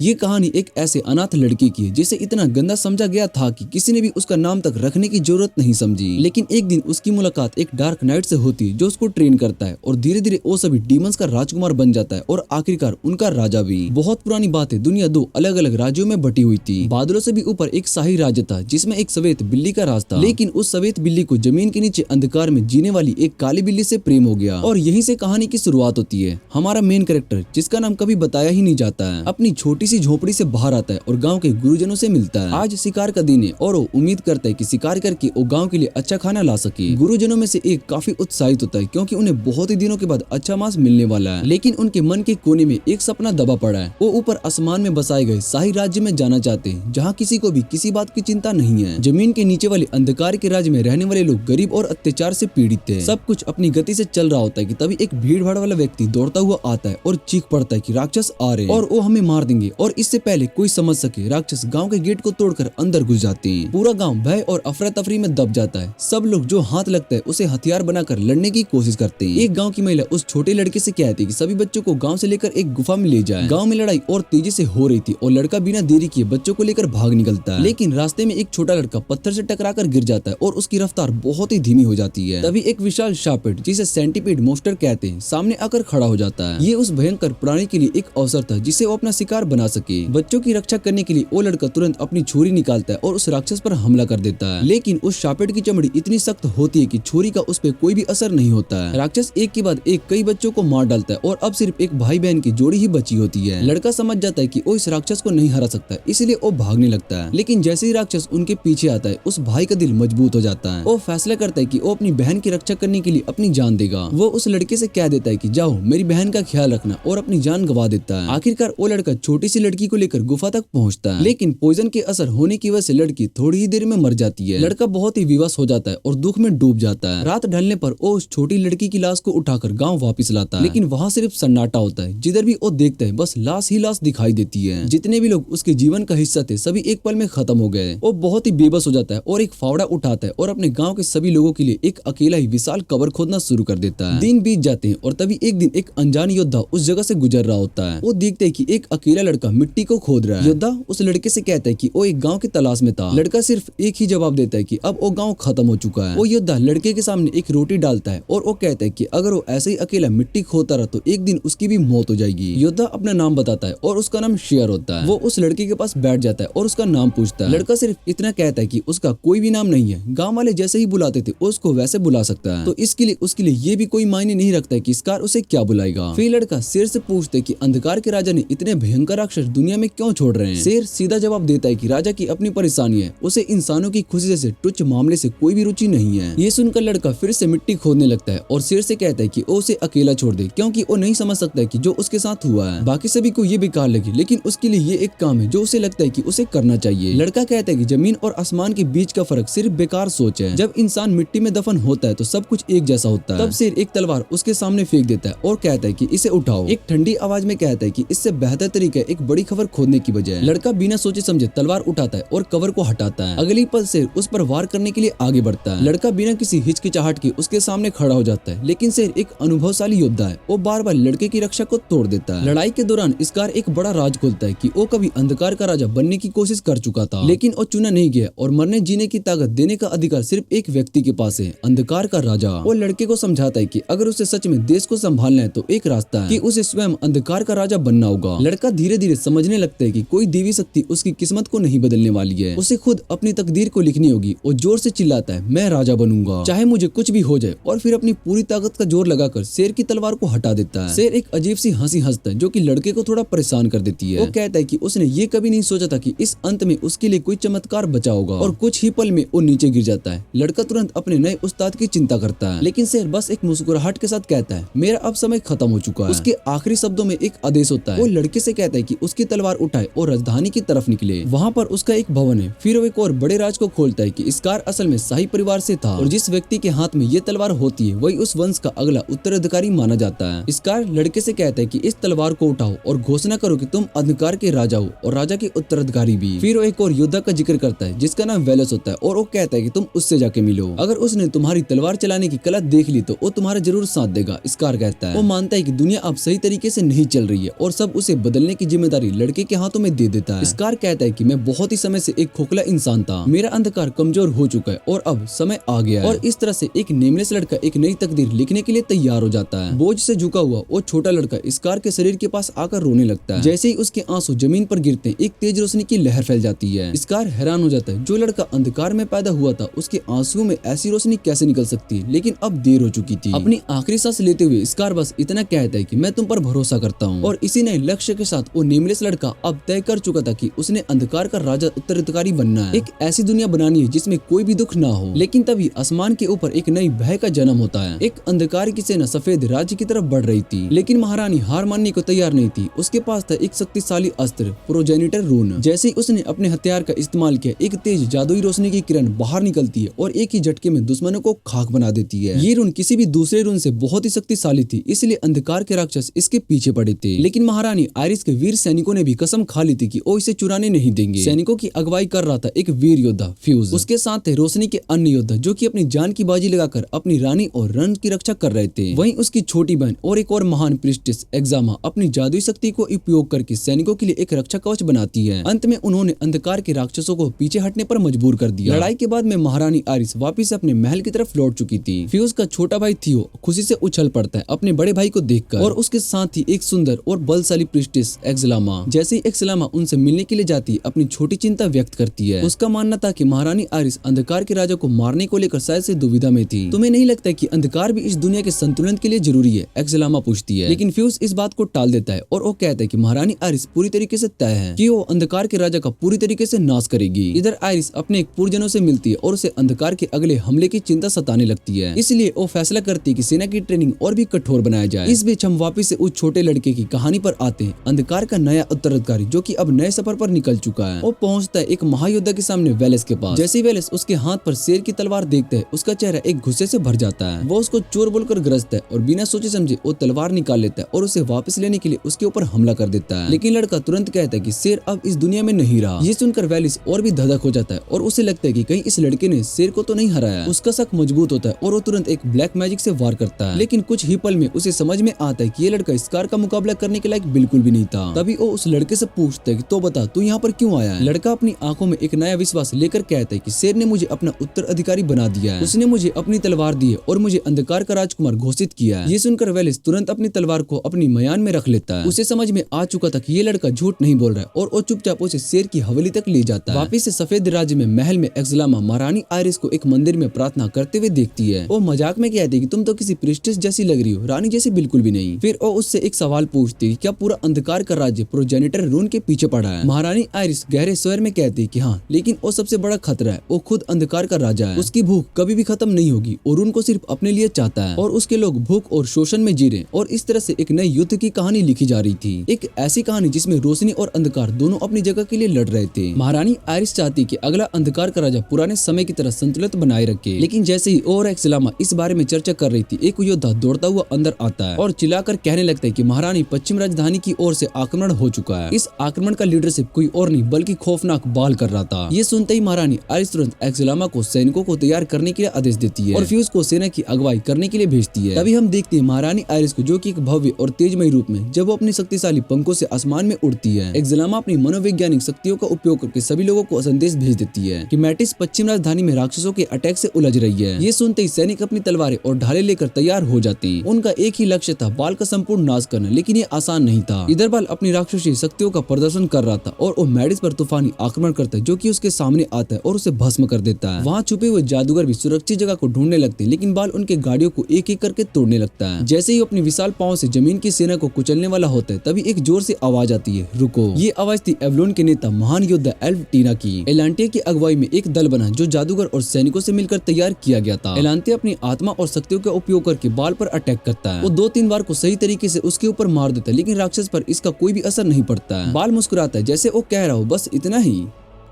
ये कहानी एक ऐसे अनाथ लड़के की है जिसे इतना गंदा समझा गया था कि किसी ने भी उसका नाम तक रखने की जरूरत नहीं समझी। लेकिन एक दिन उसकी मुलाकात एक डार्क नाइट से होती है जो उसको ट्रेन करता है और धीरे धीरे वो सभी डीमंस का राजकुमार बन जाता है और आखिरकार उनका राजा भी। बहुत पुरानी बात है, दुनिया दो अलग अलग राज्यों में बटी हुई थी। बादलों से भी ऊपर एक शाही राज्य था जिसमें एक सफेद बिल्ली का राज था। लेकिन उस सफेद बिल्ली को जमीन के नीचे अंधकार में जीने वाली एक काली बिल्ली से प्रेम हो गया और यहीं से कहानी की शुरुआत होती है। हमारा मेन कैरेक्टर, जिसका नाम कभी बताया ही नहीं जाता है, अपनी छोटी सी झोपड़ी से बाहर आता है और गांव के गुरुजनों से मिलता है। आज शिकार का दिन है और वो उम्मीद करता है कि शिकार करके वो गांव के लिए अच्छा खाना ला सके। गुरुजनों में से एक काफी उत्साहित होता है क्योंकि उन्हें बहुत ही दिनों के बाद अच्छा मांस मिलने वाला है। लेकिन उनके मन के कोने में एक सपना दबा पड़ा है। वो ऊपर आसमान में बसाए गए शाही राज्य में जाना चाहते हैं जहाँ किसी को भी किसी बात की चिंता नहीं है। जमीन के नीचे वाले अंधकार के राज्य में रहने वाले लोग गरीब और अत्याचार से पीड़ित थे। सब कुछ अपनी गति से चल रहा होता है कि तभी एक भीड़ भाड़ वाला व्यक्ति दौड़ता हुआ आता है और चीख पड़ता है कि राक्षस आ रहे हैं और वो हमें मार देंगे। और इससे पहले कोई समझ सके, राक्षस गांव के गेट को तोड़कर अंदर घुस जाते हैं। पूरा गांव भय और अफरा तफरी में दब जाता है। सब लोग जो हाथ लगता है उसे हथियार बनाकर लड़ने की कोशिश करते हैं। एक गांव की महिला उस छोटे लड़के से कहती है कि सभी बच्चों को गांव से लेकर एक गुफा में ले जाए। गांव में लड़ाई और तेजी से हो रही थी और लड़का बिना देरी किए बच्चों को लेकर भाग निकलता है। लेकिन रास्ते में एक छोटा लड़का पत्थर से टकराकर गिर जाता है और उसकी रफ्तार बहुत ही धीमी हो जाती है। तभी एक विशाल शार्पेट, जिसे सेंटीपीड मोस्टर कहते हैं, सामने आकर खड़ा हो जाता है। ये उस भयंकर प्राणी के लिए एक अवसर था जिसे वो अपना शिकार बना सके। बच्चों की रक्षा करने के लिए वो लड़का तुरंत अपनी छुरी निकालता है और उस राक्षस पर हमला कर देता है। लेकिन उस शार्पेट की चमड़ी इतनी सख्त होती है कि छुरी का उस पर कोई भी असर नहीं होता है। राक्षस एक के बाद एक कई बच्चों को मार डालता है और अब सिर्फ एक भाई बहन की जोड़ी ही बची होती है। लड़का समझ जाता है कि वो इस राक्षस को नहीं हरा सकता, इसलिए वो भागने लगता है। लेकिन जैसे ही राक्षस उनके पीछे आता है, उस भाई का दिल मजबूत हो जाता है। वो फैसला करता है कि वो अपनी बहन की रक्षा करने के लिए अपनी जान देगा। वो उस लड़के से कह देता है कि जाओ मेरी बहन का ख्याल रखना, और अपनी जान गवा देता है। आखिरकार वो लड़का छोटी सी लड़की को लेकर गुफा तक पहुंचता है। लेकिन पॉइजन के असर होने की वजह से लड़की थोड़ी ही देर में मर जाती है। लड़का बहुत ही विवश हो जाता है और दुख में डूब जाता है। रात ढलने पर वो उस छोटी लड़की की लाश को उठाकर गांव वापस लाता है। लेकिन वहाँ सिर्फ सन्नाटा होता है। जिधर भी वो देखता है बस लाश ही लाश दिखाई देती है। जितने भी लोग उसके जीवन का हिस्सा थे सभी एक पल में खत्म हो गए। वो बहुत ही बेबस हो जाता है और एक फावड़ा उठाता है और अपने गाँव के सभी लोगों के लिए एक अकेला ही विशाल कब्र खोदना शुरू कर देता है। दिन बीत जाते हैं और तभी एक दिन एक अनजान योद्धा उस जगह से गुजर रहा होता है। वो देखते है कि एक अकेला लड़का मिट्टी को खोद रहा है। योद्धा उस लड़के से कहता है कि वो एक गांव की तलाश में था। लड़का सिर्फ एक ही जवाब देता है कि अब वो गांव खत्म हो चुका है। वो योद्धा लड़के के सामने एक रोटी डालता है और वो कहता है कि अगर वो ऐसे ही अकेला मिट्टी खोदता रहा तो एक दिन उसकी भी मौत हो जाएगी। योद्धा अपना नाम बताता है और उसका नाम शेयर होता है। वो उस लड़के के पास बैठ जाता है और उसका नाम पूछता है। लड़का सिर्फ इतना कहता है कि उसका कोई भी नाम नहीं है, गाँव वाले जैसे ही बुलाते थे उसको वैसे बुला सकता है। तो इसके लिए उसके लिए ये भी कोई मायने नहीं रखता है कि स्कार उसे क्या बुलाएगा। फिर लड़का शेर से पूछता है कि अंधकार के राजा ने इतने भयंकर राक्षस दुनिया में क्यों छोड़ रहे हैं। शेर सीधा जवाब देता है कि राजा की अपनी परेशानी है, उसे इंसानों की खुशी जैसे तुच्छ मामले से कोई भी रुचि नहीं है। ये सुनकर लड़का फिर से मिट्टी खोदने लगता है और शेर से कहता है कि वो उसे अकेला छोड़ दे क्योंकि वो नहीं समझ सकता है कि जो उसके साथ हुआ है। बाकी सभी को ये बेकार लगे लेकिन उसके लिए ये एक काम है जो उसे लगता है कि उसे करना चाहिए। लड़का कहता है कि जमीन और आसमान के बीच का फर्क सिर्फ बेकार सोच है। जब इंसान मिट्टी में दफन होता है तो सब कुछ एक जैसा होता है। तब शेर एक तलवार उसके सामने फेंक देता है और कहता है कि इसे उठाओ। एक ठंडी आवाज में कहता है कि इससे बेहतर तरीका है एक बड़ी खबर खोदने की बजाय। लड़का बिना सोचे समझे तलवार उठाता है और कवर को हटाता है। अगली पल शेर उस पर वार करने के लिए आगे बढ़ता है। लड़का बिना किसी हिचकिचाहट के उसके सामने खड़ा हो जाता है। लेकिन शेर एक अनुभवशाली योद्धा है, वो बार बार लड़के की रक्षा को तोड़ देता है। लड़ाई के दौरान स्कार एक बड़ा राज खोलता है कि वो कभी अंधकार का राजा बनने की कोशिश कर चुका था लेकिन वो चुना नहीं गया और मरने जीने की ताकत देने का अधिकार सिर्फ एक व्यक्ति के पास है, अंधकार का राजा। वो लड़के को समझाता है कि अगर उसे सच में देश को संभालना है तो एक रास्ता है कि उसे स्वयं अंधकार का राजा बनना होगा। लड़का धीरे धीरे समझने लगता है कि कोई देवी शक्ति उसकी किस्मत को नहीं बदलने वाली है, उसे खुद अपनी तकदीर को लिखनी होगी। और जोर से चिल्लाता है, मैं राजा बनूंगा चाहे मुझे कुछ भी हो जाए, और फिर अपनी पूरी ताकत का जोर लगाकर शेर की तलवार को हटा देता है। शेर एक अजीब सी हंसी हंसता है जो कि लड़के को थोड़ा परेशान कर देती है। वो कहता है कि उसने ये कभी नहीं सोचा था कि इस अंत में उसके लिए कोई चमत्कार बचा होगा, और कुछ ही पल में वो नीचे गिर जाता है। लड़का तुरंत अपने नए उस्ताद की चिंता करता है लेकिन शेर बस एक मुस्कुराहट के साथ कहता है, मेरा अब समय खत्म हो चुका है। उसके आखिरी शब्दों में एक आदेश होता है। वो लड़के से कहता है कि उसकी तलवार उठाए और राजधानी की तरफ निकले। वहाँ पर उसका एक भवन है। फिर वो एक और बड़े राज को खोलता है कि स्कार असल में शाही परिवार से था और जिस व्यक्ति के हाथ में ये तलवार होती है वही उस वंश का अगला उत्तराधिकारी माना जाता है। स्कार लड़के से कहता है कि इस तलवार को उठाओ और घोषणा करो कि तुम अंधकार के राजा हो और राजा के उत्तराधिकारी भी। फिर वो एक और योद्धा का जिक्र करता है जिसका नाम वेलस होता है और वो कहता है कि तुम उससे जाके मिलो, अगर उसने तुम्हारी तलवार चलाने की कला देख ली तो वो तुम्हारा जरूर साथ देगा। स्कार कहता है वो मानता है कि दुनिया अब सही तरीके से नहीं चल रही है और सब उसे बदलने की जिम्मेदारी जिम्मेदारी लड़के के हाथों में दे देता है। स्कार कहता है कि मैं बहुत ही समय से एक खोखला इंसान था, मेरा अंधकार कमजोर हो चुका है और अब समय आ गया है। और इस तरह से एक नेमलेस लड़का एक नई तकदीर लिखने के लिए तैयार हो जाता है। बोझ से झुका हुआ वो छोटा लड़का स्कार के शरीर के पास आकर रोने लगता है। जैसे ही उसके आंसू जमीन पर गिरते हैं, एक तेज रोशनी की लहर फैल जाती है। स्कार हैरान हो जाता है, जो लड़का अंधकार में पैदा हुआ था उसके आंसुओं में ऐसी रोशनी कैसे निकल सकती है, लेकिन अब देर हो चुकी थी। अपनी आखिरी सांस लेते हुए स्कार बस इतना कहता है कि मैं तुम पर भरोसा करता हूँ। और इसी नए लक्ष्य के साथ वो नेमलेस लड़का अब तय कर चुका था कि उसने अंधकार का राजा उत्तराधिकारी बनना है। एक ऐसी दुनिया बनानी है जिसमें कोई भी दुख ना हो। लेकिन तभी आसमान के ऊपर एक नई भय का जन्म होता है। एक अंधकार की सेना सफेद राज्य की तरफ बढ़ रही थी, लेकिन महारानी हार मानने को तैयार नहीं थी। उसके पास था एक शक्तिशाली अस्त्र, प्रोजेनिटर रून। जैसे ही उसने अपने हथियार का इस्तेमाल किया, एक तेज जादुई रोशनी की किरण बाहर निकलती है और एक ही झटके में दुश्मनों को खाक बना देती है। ये रून किसी भी दूसरे रून से बहुत ही शक्तिशाली थी, इसलिए अंधकार के राक्षस इसके पीछे पड़े थे। लेकिन महारानी आयरिस के वीर सैनिकों ने भी कसम खा ली थी कि वो इसे चुराने नहीं देंगे। सैनिकों की अगुवाई कर रहा था एक वीर योद्धा फ्यूज। उसके साथ थे रोशनी के अन्य योद्धा जो कि अपनी जान की बाजी लगाकर अपनी रानी और रन की रक्षा कर रहे थे। वहीं उसकी छोटी बहन और एक और महान प्रिस्टेस एक्जामा अपनी जादुई शक्ति को उपयोग करके सैनिकों के लिए एक रक्षा कवच बनाती है। अंत में उन्होंने अंधकार के राक्षसों को पीछे हटने पर मजबूर कर दिया। लड़ाई के बाद में महारानी आयरिस वापिस अपने महल की तरफ लौट चुकी थी। फ्यूज का छोटा भाई थियो खुशी से उछल पड़ता है अपने बड़े भाई को देखकर, और उसके साथ ही एक सुंदर और बलशाली प्रिस्टेस एक्सलामा। जैसे ही एक्सलामा उनसे मिलने के लिए जाती है, अपनी छोटी चिंता व्यक्त करती है। उसका मानना था कि महारानी आयरिस अंधकार के राजा को मारने को लेकर शायद से दुविधा में थी। तुम्हें नहीं लगता कि अंधकार भी इस दुनिया के संतुलन के लिए जरूरी है, एक्सलामा पूछती है। लेकिन फ्यूज इस बात को टाल देता है और वो कहता है कि महारानी आयरिस पूरी तरीके से तय है कि वो अंधकार के राजा का पूरी तरीके से नाश करेगी। इधर आयरिस अपने एक पूर्वजनों से मिलती है और उसे अंधकार के अगले हमले की चिंता सताने लगती है। इसलिए वो फैसला करती है कि सेना की ट्रेनिंग और भी कठोर बनाया जाए। इस बीच हम वापिस से उस छोटे लड़के की कहानी पर आते हैं। अंधकार का नया उत्तराधिकारी जो कि अब नए सफर पर निकल चुका है। वो पहुंचता है एक महायोद्धा के सामने, वेलेस के पास। जैसे ही वेलेस उसके हाथ पर शेर की तलवार देखता है, उसका चेहरा एक गुस्से से भर जाता है। वो उसको चोर बोलकर ग्रस्त है और बिना सोचे समझे वो तलवार निकाल लेता है और उसे वापस लेने के लिए उसके ऊपर हमला कर देता है। लेकिन लड़का तुरंत कहता है कि शेर अब इस दुनिया में नहीं रहा। ये सुनकर वेलिस और भी धधक हो जाता है और उसे लगता है कि कहीं इस लड़के ने शेर को तो नहीं हराया। उसका शक मजबूत होता है और वो तुरंत एक ब्लैक मैजिक से वार करता है। लेकिन कुछ ही पल में उसे समझ में आता है कि ये लड़का स्कार का मुकाबला करने के लायक बिल्कुल भी नहीं था। तभी वो उस लड़के से पूछता है कि तो बता तू यहाँ पर क्यों आया है। लड़का अपनी आंखों में एक नया विश्वास लेकर कहता है कि शेर ने मुझे अपना उत्तराधिकारी बना दिया है। उसने मुझे अपनी तलवार दी है और मुझे अंधकार का राजकुमार घोषित किया है। ये सुनकर वेलिस तुरंत अपनी तलवार को अपनी मयान में रख लेता है। उसे समझ में आ चुका था कि ये लड़का झूठ नहीं बोल रहा है और वो चुपचाप उसे शेर की हवेली तक ले जाता है। वापिस से सफेद राज्य में महल में एक्सलामा महारानी आयरिस को एक मंदिर में प्रार्थना करते हुए देखती है। वो मजाक में कहती है कि तुम तो किसी प्रिस्टेस जैसी लग रही हो, रानी जैसी बिल्कुल भी नहीं। फिर वो उससे एक सवाल पूछती है, क्या पूरा अंधकार का राज्य प्रोजेनिटर रून के पीछे पड़ा है। महारानी आयरिस गहरे स्वर में कहती है कि हाँ, लेकिन वो सबसे बड़ा खतरा है। वो खुद अंधकार का राजा है, उसकी भूख कभी भी खत्म नहीं होगी और रून को सिर्फ अपने लिए चाहता है और उसके लोग भूख और शोषण में जी रहे। और इस तरह से एक नए युद्ध की कहानी लिखी जा रही थी, एक ऐसी कहानी जिसमें रोशनी और अंधकार दोनों अपनी जगह के लिए लड़ रहे थे। महारानी आयरिस चाहती कि अगला अंधकार का राजा पुराने समय की तरह संतुलित बनाए रखे। लेकिन जैसे ही और एक्सलामा इस बारे में चर्चा कर रही थी, एक योद्धा दौड़ता हुआ अंदर आता है और चिल्लाकर कहने लगता है कि महारानी पश्चिम राजधानी की ओर से आक्रमण हो चुका है। इस आक्रमण का लीडरशिप कोई और नहीं बल्कि खौफनाक बाल कर रहा था। ये सुनते ही महारानी आयरिस तुरंत एक्सलामा को सैनिकों को तैयार करने के लिए आदेश देती है और फ्यूज को सेना की अगुवाई करने के लिए भेजती है। तभी हम देखते हैं महारानी आयरिस को, जो कि एक भव्य और तेजमय रूप में, जब वो अपनी शक्तिशाली पंखों से आसमान में उड़ती है। एक्सलामा अपनी मनोवैज्ञानिक शक्तियों का उपयोग करके सभी लोगों को संदेश भेज देती है कि मैटिस पश्चिम राजधानी में राक्षसों के अटैक से उलझ रही है। ये सुनते ही सैनिक अपनी तलवारें और ढाले लेकर तैयार हो जाते हैं। उनका एक ही लक्ष्य था, बाल का संपूर्ण नाश करना, लेकिन ये आसान नहीं था। इधर बाल अपनी राक्षसी शक्तियों का प्रदर्शन कर रहा था और वो मैटिस पर तूफानी आक्रमण करता है, जो कि उसके सामने आता है और उसे भस्म कर देता है। वहाँ छुपे हुए जादूगर भी सुरक्षित जगह को ढूंढने लगते हैं, लेकिन बाल उनके गाड़ियों को एक एक करके तोड़ने लगता है। जैसे ही अपनी विशाल पांव से जमीन की सेना को कुचलने वाला होता है, तभी एक जोर से आवाज आती है, रुको। ये आवाज थी एवलोन के नेता महान योद्धा एल्फटीना की। एलांटिया की अगुवाई में एक दल बना जो जादूगर और सैनिकों से मिलकर तैयार किया गया था। एलांटिया अपनी आत्मा और शक्तियों का उपयोग करके बाल पर अटैक करता है। वो 2-3 बार को सही तरीके से उसके ऊपर मार देता है, लेकिन राक्षस पर इसका कोई भी असर नहीं पड़ता है। बाल मुस्कुराता है जैसे वो कह रहा हो, बस इतना ही।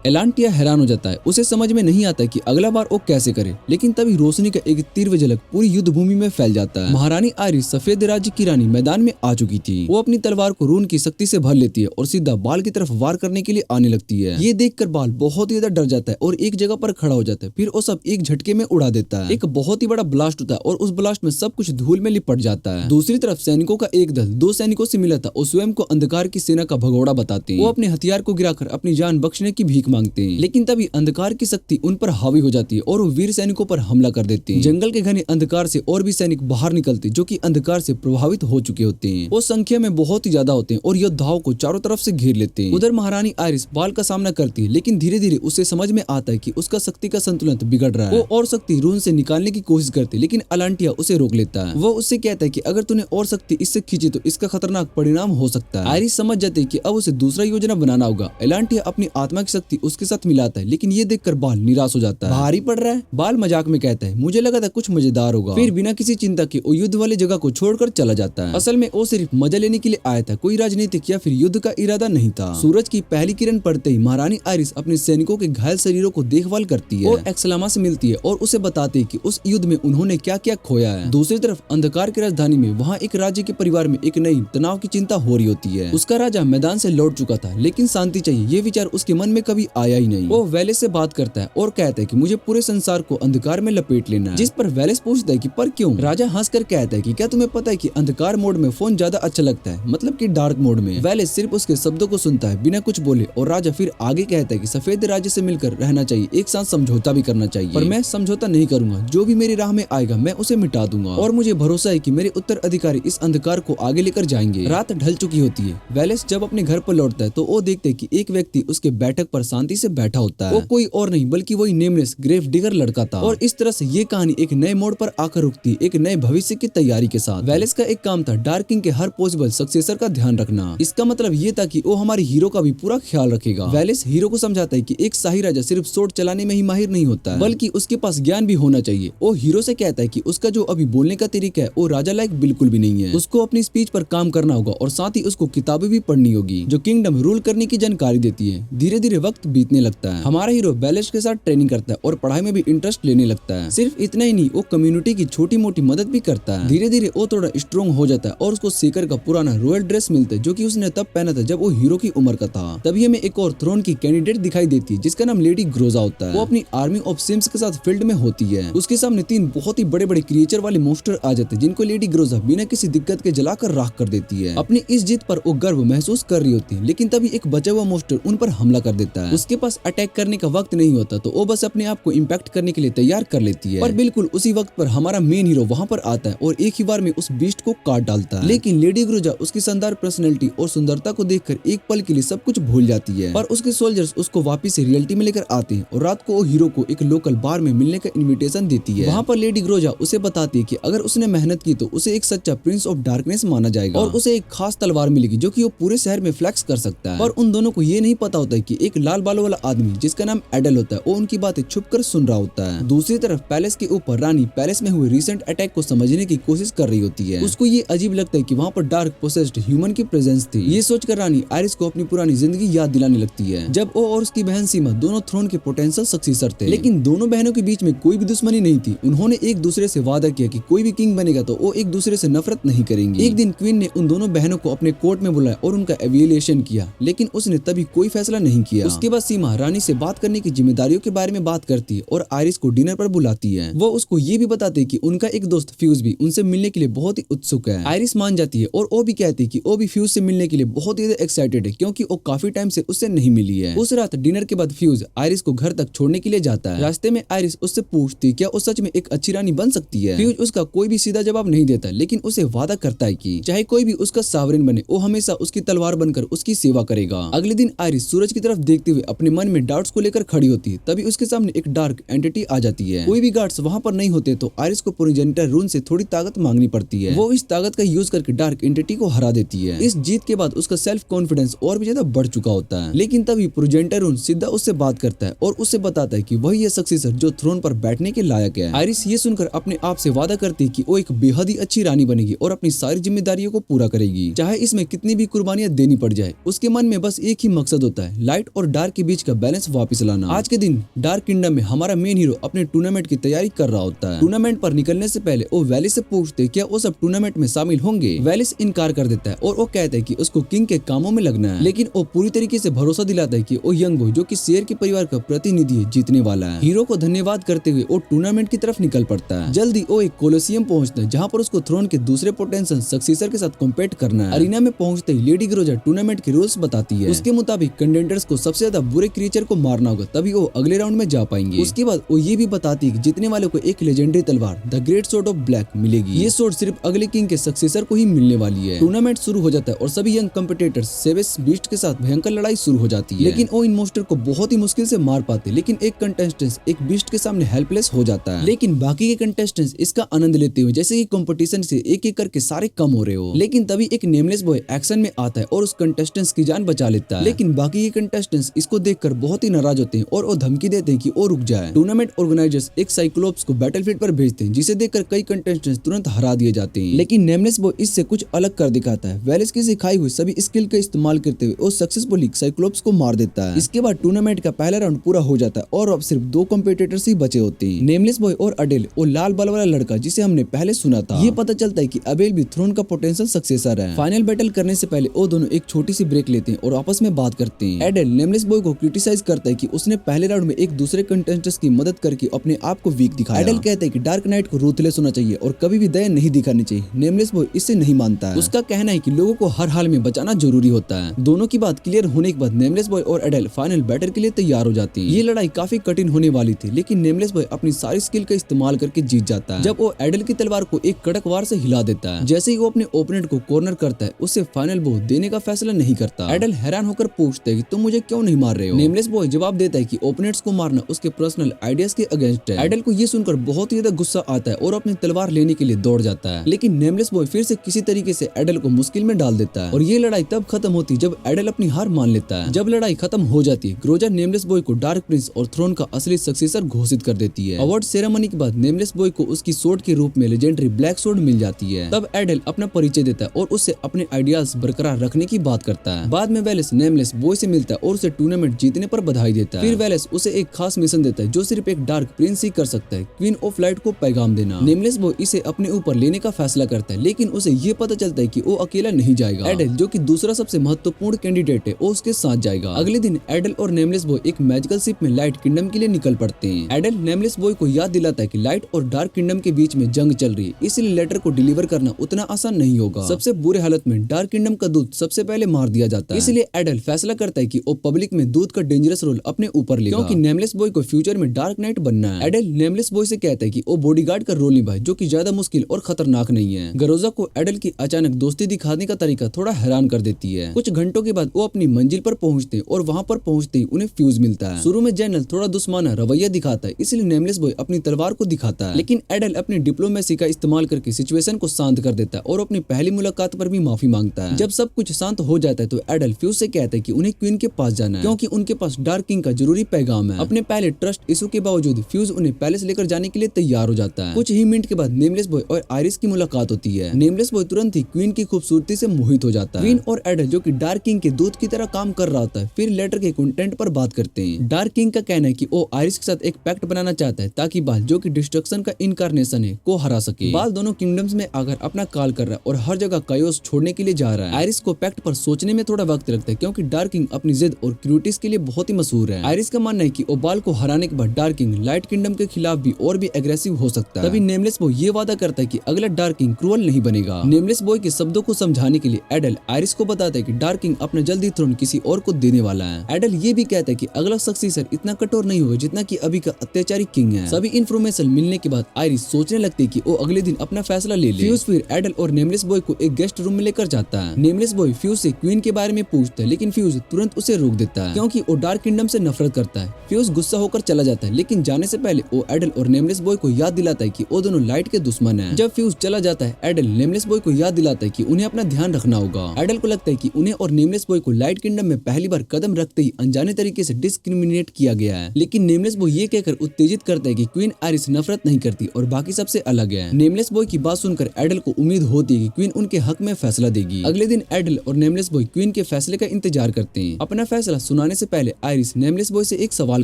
एलांटिया हैरान हो जाता है, उसे समझ में नहीं आता कि अगला बार वो कैसे करे। लेकिन तभी रोशनी का एक तीव्र झलक पूरी युद्ध भूमि में फैल जाता है। महारानी आयरिस सफेद राज्य की रानी मैदान में आ चुकी थी। वो अपनी तलवार को रून की शक्ति से भर लेती है और सीधा बाल की तरफ वार करने के लिए आने लगती है। ये देखकर बाल बहुत ही ज्यादा डर जाता है और एक जगह पर खड़ा हो जाता है। फिर वो सब एक झटके में उड़ा देता है। एक बहुत ही बड़ा ब्लास्ट होता है और उस ब्लास्ट में सब कुछ धूल में लिपट जाता है। दूसरी तरफ सैनिकों का एक दल दो सैनिकों से मिला था और स्वयं को अंधकार की सेना का भगोड़ा बताते हैं। वो अपने हथियार को गिराकर अपनी जान बख्शने की भीख मांगते हैं। लेकिन तभी अंधकार की शक्ति उन पर हावी हो जाती है और वो वीर सैनिकों पर हमला कर देते हैं। जंगल के घने अंधकार से और भी सैनिक बाहर निकलते जो कि अंधकार से प्रभावित हो चुके होते हैं। वो संख्या में बहुत ही ज्यादा होते हैं और योद्धाओं को चारों तरफ से घेर लेते हैं। उधर महारानी आयरिस बाल का सामना करती है, लेकिन धीरे धीरे उसे समझ में आता है कि उसका शक्ति का संतुलन बिगड़ रहा है। वो और शक्ति रून से निकालने की कोशिश करती है, लेकिन अलांटिया उसे रोक लेता है। वो उससे कहता है कि अगर तूने और शक्ति इससे खींची तो इसका खतरनाक परिणाम हो सकता है। आयरिस समझ जाती है कि अब उसे दूसरा योजना बनाना होगा। अलांटिया अपनी आत्मा की शक्ति उसके साथ मिलाता है, लेकिन ये देखकर बाल निराश हो जाता है। भारी पड़ रहा है, बाल मजाक में कहता है, मुझे लगा था कुछ मजेदार होगा। फिर बिना किसी चिंता के वो युद्ध वाली जगह को छोड़कर चला जाता है। असल में वो सिर्फ मजा लेने के लिए आया था, कोई राजनीतिक या फिर युद्ध का इरादा नहीं था। सूरज की पहली किरण पड़ते ही महारानी आयरिस अपने सैनिकों के घायल शरीरों को देखभाल करती है और एक्सलामा से मिलती है और उसे बताती है कि उस युद्ध में उन्होंने क्या क्या खोया है। दूसरी तरफ अंधकार की राजधानी में वहाँ एक राज्य के परिवार में एक नई तनाव की चिंता हो रही होती है। उसका राजा मैदान से लौट चुका था, लेकिन शांति चाहिए ये विचार उसके मन में कभी आया ही नहीं। वो वेलेस से बात करता है और कहता है कि मुझे पूरे संसार को अंधकार में लपेट लेना है। जिस पर वेलेस पूछता है कि पर क्यों? राजा हंसकर कहता है कि क्या तुम्हें पता है कि अंधकार मोड में फोन ज्यादा अच्छा लगता है, मतलब कि डार्क मोड में। वेलेस सिर्फ उसके शब्दों को सुनता है बिना कुछ बोले और राजा फिर आगे कहता है कि सफेद राज्य से मिलकर रहना चाहिए, एक साथ समझौता भी करना चाहिए, पर मैं समझौता नहीं करूंगा। जो भी मेरी राह में आएगा मैं उसे मिटा दूंगा और मुझे भरोसा है कि मेरे उत्तराधिकारी इस अंधकार को आगे लेकर जाएंगे। रात ढल चुकी होती है। वेलेस जब अपने घर पर लौटता है तो वो देखते है कि एक व्यक्ति उसके बैठक पर शांति से बैठा होता है। वो कोई और नहीं बल्कि वही नेमलेस ग्रेव डिगर लड़का था। और इस तरह से ये कहानी एक नए मोड़ पर आकर रुकती, एक नए भविष्य की तैयारी के साथ। वेलेस का एक काम था डार्क किंग के हर पॉसिबल सक्सेसर का ध्यान रखना। इसका मतलब ये था कि वो हमारे हीरो का भी पूरा ख्याल रखेगा। वेलेस हीरो को समझाता है कि एक शाही राजा सिर्फ सोट चलाने में ही माहिर नहीं होता है, बल्कि उसके पास ज्ञान भी होना चाहिए। वो हीरो से कहता है कि उसका जो अभी बोलने का तरीका है वो राजा लायक बिल्कुल भी नहीं है। उसको अपनी स्पीच पर काम करना होगा और साथ ही उसको किताबें भी पढ़नी होगी जो किंगडम रूल करने की जानकारी देती है। धीरे धीरे वक्त बीतने लगता है। हमारा हीरो वेलेस के साथ ट्रेनिंग करता है और पढ़ाई में भी इंटरेस्ट लेने लगता है। सिर्फ इतना ही नहीं, वो कम्युनिटी की छोटी मोटी मदद भी करता है। धीरे धीरे वो थोड़ा स्ट्रॉन्ग हो जाता है और उसको सेकर का पुराना रॉयल ड्रेस मिलता है जो कि उसने तब पहना था जब वो हीरो की उम्र का था। तभी हमें एक और थ्रोन की कैंडिडेट दिखाई देती है जिसका नाम लेडी ग्रोजा होता है। वो अपनी आर्मी ऑफ सिम्स के साथ फील्ड में होती है। उसके सामने 3 बहुत ही बड़े बड़े क्रिएचर वाले मॉन्स्टर आ जाते हैं जिनको लेडी ग्रोजा बिना किसी दिक्कत के जलाकर राख कर देती है। अपनी इस जीत पर वो गर्व महसूस कर रही होती है, लेकिन तभी एक बचा हुआ मॉन्स्टर उन पर हमला कर देता है। उसके पास अटैक करने का वक्त नहीं होता तो वो बस अपने आप को इम्पैक्ट करने के लिए तैयार कर लेती है। पर बिल्कुल उसी वक्त पर हमारा मेन हीरो वहाँ पर आता है और एक ही बार में उस बीस्ट को काट डालता है। लेकिन लेडी ग्रोजा उसकी शानदार पर्सनैलिटी और सुंदरता को देखकर एक पल के लिए सब कुछ भूल जाती है। पर उसके सोल्जर्स उसको वापस से रियलिटी में लेकर आते हैं और रात को वो हीरो को एक लोकल बार में मिलने का इनविटेशन देती है। वहाँ पर लेडी ग्रोजा उसे बताती है कि अगर उसने मेहनत की तो उसे एक सच्चा प्रिंस ऑफ डार्कनेस माना जाएगा और उसे एक खास तलवार मिलेगी जो कि वो पूरे शहर में फ्लैक्स कर सकता है। पर उन दोनों को ये नहीं पता होता है कि एक लाल बालों वाला आदमी जिसका नाम एडल होता है वो उनकी बातें छुपकर सुन रहा होता है। दूसरी तरफ पैलेस के ऊपर रानी पैलेस में हुए रिसेंट अटैक को समझने की कोशिश कर रही होती है। उसको ये अजीब लगता है कि वहाँ पर डार्क पोसेस्ड ह्यूमन की प्रेजेंस थी। ये सोचकर रानी आयरिस को अपनी पुरानी जिंदगी याद दिलाने लगती है जब वो और उसकी बहन सीमा दोनों थ्रोन के पोटेंशियल सक्सेसर थे। लेकिन दोनों बहनों के बीच में कोई भी दुश्मनी नहीं थी। उन्होंने एक दूसरे से वादा किया कि कोई भी किंग बनेगा तो वो एक दूसरे से नफरत नहीं करेंगे। एक दिन क्वीन ने उन दोनों बहनों को अपने कोर्ट में बुलाया और उनका एवेल्युएशन किया, लेकिन उसने तभी कोई फैसला नहीं किया। उसके बाद सीमा रानी से बात करने की जिम्मेदारियों के बारे में बात करती है और आयरिस को डिनर पर बुलाती है। वो उसको ये भी बताते हैं कि उनका एक दोस्त फ्यूज भी उनसे मिलने के लिए बहुत ही उत्सुक है। आयरिस मान जाती है और वो भी कहती है कि वो भी फ्यूज से मिलने के लिए बहुत ही एक्साइटेड है क्योंकि वो काफी टाइम से उससे नहीं मिली है। उस रात डिनर के बाद फ्यूज आयरिस को घर तक छोड़ने के लिए जाता है। रास्ते में आयरिस उससे पूछती क्या वो सच में एक अच्छी रानी बन सकती है। फ्यूज उसका कोई भी सीधा जवाब नहीं देता, लेकिन उसे वादा करता है कि चाहे कोई भी उसका सावरेन बने वो हमेशा उसकी तलवार बनकर उसकी सेवा करेगा। अगले दिन आयरिस सूरज की तरफ देखते हुए अपने मन में डाउट्स को लेकर खड़ी होती है। तभी उसके सामने एक डार्क एंटिटी आ जाती है। कोई भी गार्ड्स वहाँ पर नहीं होते तो आयरिस को प्रोजेनिटर रून से थोड़ी ताकत मांगनी पड़ती है। वो इस ताकत का यूज करके डार्क एंटिटी को हरा देती है। इस जीत के बाद उसका सेल्फ कॉन्फिडेंस और भी ज्यादा बढ़ चुका होता है। लेकिन तभी प्रोजेनिटर रून सीधा उससे बात करता है और उससे बताता है कि वही है सक्सेसर जो थ्रोन पर बैठने के लायक है। आयरिस ये सुनकर अपने आप से वादा करती है कि वो एक बेहद ही अच्छी रानी बनेगी और अपनी सारी जिम्मेदारियों को पूरा करेगी, चाहे इसमें कितनी भी कुर्बानियां देनी पड़ जाए। उसके मन में बस एक ही मकसद होता है, लाइट और डार्क डार्क के बीच का बैलेंस वापस लाना। आज के दिन डार्क किंगडम में हमारा मेन हीरो अपने टूर्नामेंट की तैयारी कर रहा होता है। टूर्नामेंट पर निकलने से पहले वो वैलिस से पूछते क्या वो सब टूर्नामेंट में शामिल होंगे। वैलिस इनकार कर देता है और वो कहता है कि उसको किंग के कामों में लगना है, लेकिन वो पूरी तरीके से भरोसा दिलाता है कि वो यंग बॉय जो कि शेर के परिवार का प्रतिनिधि है जीतने वाला है। हीरो को धन्यवाद करते हुए वो टूर्नामेंट की तरफ निकल पड़ता है। जल्दी वो एक कोलोसियम पहुंचता है जहां पर उसको थ्रोन के दूसरे पोटेंशियल सक्सेसर के साथ कॉम्पीट करना है। अरीना में पहुंचते ही लेडी ग्रोजा टूर्नामेंट के रूल्स बताती है। उसके मुताबिक कंटेंडर्स को सबसे ज्यादा बुरे क्रिएचर को मारना होगा, तभी वो अगले राउंड में जा पाएंगे। उसके बाद वो ये भी बताती है कि जीतने वाले को एक लेजेंडरी तलवार the great sword of black मिलेगी। ये स्वॉर्ड सिर्फ अगले किंग के सक्सेसर को ही मिलने वाली है। टूर्नामेंट शुरू हो जाता है और सभी यंग कॉम्पिटिटर्स सेवेस बीस्ट के साथ भयंकर लड़ाई शुरू हो जाती है, लेकिन वो इन मोस्टर को बहुत ही मुश्किल से मार पाते। लेकिन एक कंटेस्टेंट एक बीस्ट के सामने हेल्पलेस हो जाता है, लेकिन बाकी के कंटेस्टेंट्स इसका आनंद लेते हुए जैसे कि कंपटीशन से एक एक करके सारे कम हो रहे हो। लेकिन तभी एक नेमलेस बॉय एक्शन में आता है और उस कंटेस्टेंट्स की जान बचा लेता है। लेकिन बाकी के कंटेस्टेंट्स इसको देखकर बहुत ही नाराज होते हैं और वो धमकी देते हैं कि वो रुक जाए। टूर्नामेंट ऑर्गेनाइजर्स एक साइक्लोप्स को बैटलफील्ड पर भेजते हैं, जिसे देखकर कई कंटेस्टेंट्स तुरंत हरा दिए जाते हैं। लेकिन नेमलेस बॉय इससे कुछ अलग कर दिखाता है। वैलिस की सिखाई हुई सभी स्किल का इस्तेमाल करते हुए वो सक्सेसफुली साइक्लोप्स को मार देता है। इसके बाद टूर्नामेंट का पहला राउंड पूरा हो जाता है और अब सिर्फ दो कॉम्पिटिटर्स ही बचे होते हैं, नेमलेस बॉय और अडेल, वो लाल बाल वाला लड़का जिसे हमने पहले सुना था। ये पता चलता है कि अबेल भी थ्रोन का पोटेंशियल सक्सेसर है। फाइनल बैटल करने से पहले वो दोनों एक छोटी सी ब्रेक लेते हैं और आपस में बात करते हैं। एडेल नेमलेस बॉय को क्रिटिसाइज करता है कि उसने पहले राउंड में एक दूसरे कंटेस्टेंट्स की मदद करके अपने आप को वीक दिखाया। एडेल कहता है कि डार्क नाइट को रूथलेस होना चाहिए और कभी भी दया नहीं दिखानी चाहिए। नेमलेस बॉय इससे नहीं मानता है। उसका कहना है कि लोगों को हर हाल में बचाना जरूरी होता है। दोनों की बात क्लियर होने के बाद नेमलेस बॉय और एडेल फाइनल बैटल के लिए तैयार हो जाते हैं। ये लड़ाई काफी कठिन होने वाली थी, लेकिन नेमलेस बॉय अपनी सारी स्किल का इस्तेमाल करके जीत जाता है। जब वो एडेल की तलवार को एक कड़क वार से हिला देता है। जैसे ही वो अपने ओपोनेंट को कॉर्नर करता है, उससे फाइनल बो देने का फैसला नहीं करता। एडेल हैरान होकर पूछता है कि तुम मुझे क्यों नहीं मार रहे हो। नेमलेस बॉय जवाब देता है कि ओपोनेंट्स को मारना उसके पर्सनल आइडियाज के अगेंस्ट है। एडेल को ये सुनकर बहुत ही ज्यादा गुस्सा आता है और अपनी तलवार लेने के लिए दौड़ जाता है, लेकिन नेमलेस बॉय फिर से किसी तरीके से एडेल को मुश्किल में डाल देता है और ये लड़ाई तब खत्म होती जब एडेल अपनी हार मान लेता है। जब लड़ाई खत्म हो जाती है, ग्रोजा नेमलेस बॉय को डार्क प्रिंस और थ्रोन का असली सक्सेसर घोषित कर देती है। अवार्ड सेरेमनी के बाद नेमलेस बॉय को उसकी सोर्ड के रूप में लेजेंडरी ब्लैक सोर्ड मिल जाती है। तब एडेल अपना परिचय देता है और उससे अपने आइडियाज बरकरार रखने की बात करता है। बाद में वैलेस नेमलेस बॉय से मिलता है और उसे टूर्नामेंट जीतने पर बधाई देता है। फिर वैलेस उसे एक खास मिशन देता है जो सिर्फ एक डार्क प्रिंस ही कर सकता है, क्वीन ऑफ लाइट को पैगाम देना। नेमलेस बॉय इसे अपने ऊपर लेने का फैसला करता है, लेकिन उसे ये पता चलता है कि वो अकेला नहीं जाएगा। एडेल जो कि दूसरा सबसे महत्वपूर्ण कैंडिडेट है, वो उसके साथ जाएगा। अगले दिन एडेल और नेमलेस बॉय एक मैजिकल शिप में लाइट किंगडम के लिए निकल पड़ते हैं। एडेल नेमलेस बॉय को याद दिलाता है कि लाइट और डार्क किंगडम के बीच में जंग चल रही है, इसलिए लेटर को डिलीवर करना उतना आसान नहीं होगा। सबसे बुरे हालत में डार्क किंगडम का दूध सबसे पहले मार दिया जाता है, इसलिए एडेल फैसला करता है कि वो पब्लिक में दूध का डेंजरस रोल अपने ऊपर लेगा, क्योंकि नेमलेस बॉय को फ्यूचर में डार्क नाइट बनना है। एडेल नेमलेस बॉय से कहता है कि वो बॉडीगार्ड का रोल निभाए, जो कि ज्यादा मुश्किल और खतरनाक नहीं है। गरोजा को एडेल की अचानक दोस्ती दिखाने का तरीका थोड़ा हैरान कर देती है। कुछ घंटों के बाद वो अपनी मंजिल पर पहुंचते हैं और वहां पर पहुंचते ही उन्हें फ्यूज मिलता है। शुरू में जनरल थोड़ा दुश्मना रवैया दिखाता है, इसलिए नेमलेस बॉय अपनी तलवार को दिखाता है, लेकिन एडेल अपनी डिप्लोमेसी का इस्तेमाल करके सिचुएशन को शांत कर देता है और अपनी पहली मुलाकात पर भी माफी मांगता है। जब सब कुछ शांत हो जाता है तो एडेल फ्यूज से कहता है कि उन्हें क्वीन के पास जाना है, क्योंकि उनके पास डार्क किंग का जरूरी पैगाम है। अपने पहले ट्रस्ट इशू के बावजूद फ्यूज उन्हें पैलेस लेकर जाने के लिए तैयार हो जाता है। कुछ ही मिनट के बाद नेमलेस बॉय और आयरिस की मुलाकात होती है। नेमलेस बॉय तुरंत ही क्वीन की खूबसूरती से मोहित हो जाता है। क्वीन और एडेल जो कि डार्क किंग के दूत की तरह काम कर रहा होता है, फिर लेटर के कंटेंट पर बात करते हैं। डार्क किंग का कहना है कि वो आयरिस के साथ एक पैक्ट बनाना चाहता है ताकि बाल जो कि डिस्ट्रक्शन का इनकारनेशन है को हरा सके। बाल दोनों किंगडम्स में आकर अपना काल कर रहा है और हर जगह कायोस छोड़ने के लिए जा रहा है। आयरिस को पैक्ट पर सोचने में थोड़ा वक्त लगता है, क्योंकि डार्क किंग अपनी जिद और क्रूटिस के लिए बहुत ही मशहूर है। आयरिस का मानना है कि वो बाल को हराने के बाद डार्क किंग लाइट किंगडम के खिलाफ भी और भी एग्रेसिव हो सकता है। तभी नेमलेस बॉय ये वादा करता है कि अगला डार्क किंग क्रूअल नहीं बनेगा। नेमलेस बॉय के शब्दों को समझाने के लिए एडेल आयरिस को बताता है कि डार्क किंग अपना जल्दी थ्रोन किसी और को देने वाला है। एडेल ये भी कहता है कि अगला सक्सेसर इतना कठोर नहीं होगा जितना कि अभी का अत्याचारी किंग है। सभी इन्फॉर्मेशन मिलने के बाद आयरिस सोचने लगती है कि वो अगले दिन अपना फैसला ले ले। फ्यूज फिर एडेल और नेमलेस बॉय को एक गेस्ट रूम में लेकर जाता है। नेमलेस बॉय फ्यूज से क्वीन के बारे में पूछता है, लेकिन फ्यूज तुरंत उसे रोक देता है, क्योंकि वो डार्क किंगडम से नफरत करता है। फ्यूज गुस्सा होकर चला जाता है, लेकिन जाने से पहले वो एडेल और नेमलेस बॉय को याद दिलाता है कि वो दोनों लाइट के दुश्मन हैं। जब फ्यूज चला जाता है, एडेल नेमलेस बॉय को याद दिलाता है कि उन्हें अपना ध्यान रखना होगा। एडेल को लगता है कि उन्हें और नेमलेस बॉय को लाइट किंगडम में पहली बार कदम रखते ही अनजाने तरीके से डिस्क्रिमिनेट किया गया है, लेकिन नेमलेस बॉय ये कहकर उत्तेजित करता है कि क्वीन आयरिस नफरत नहीं करती और बाकी सबसे अलग है। नेमलेस बॉय की बात सुनकर एडेल को उम्मीद होती है कि क्वीन उनके हक में फैसला देगी। अगले दिन एडेल और नेमलेस बॉय क्वीन के फैसले का इंतजार करते हैं। अपना फैसला सुनाने से पहले आयरिस नेमलेस बॉय से एक सवाल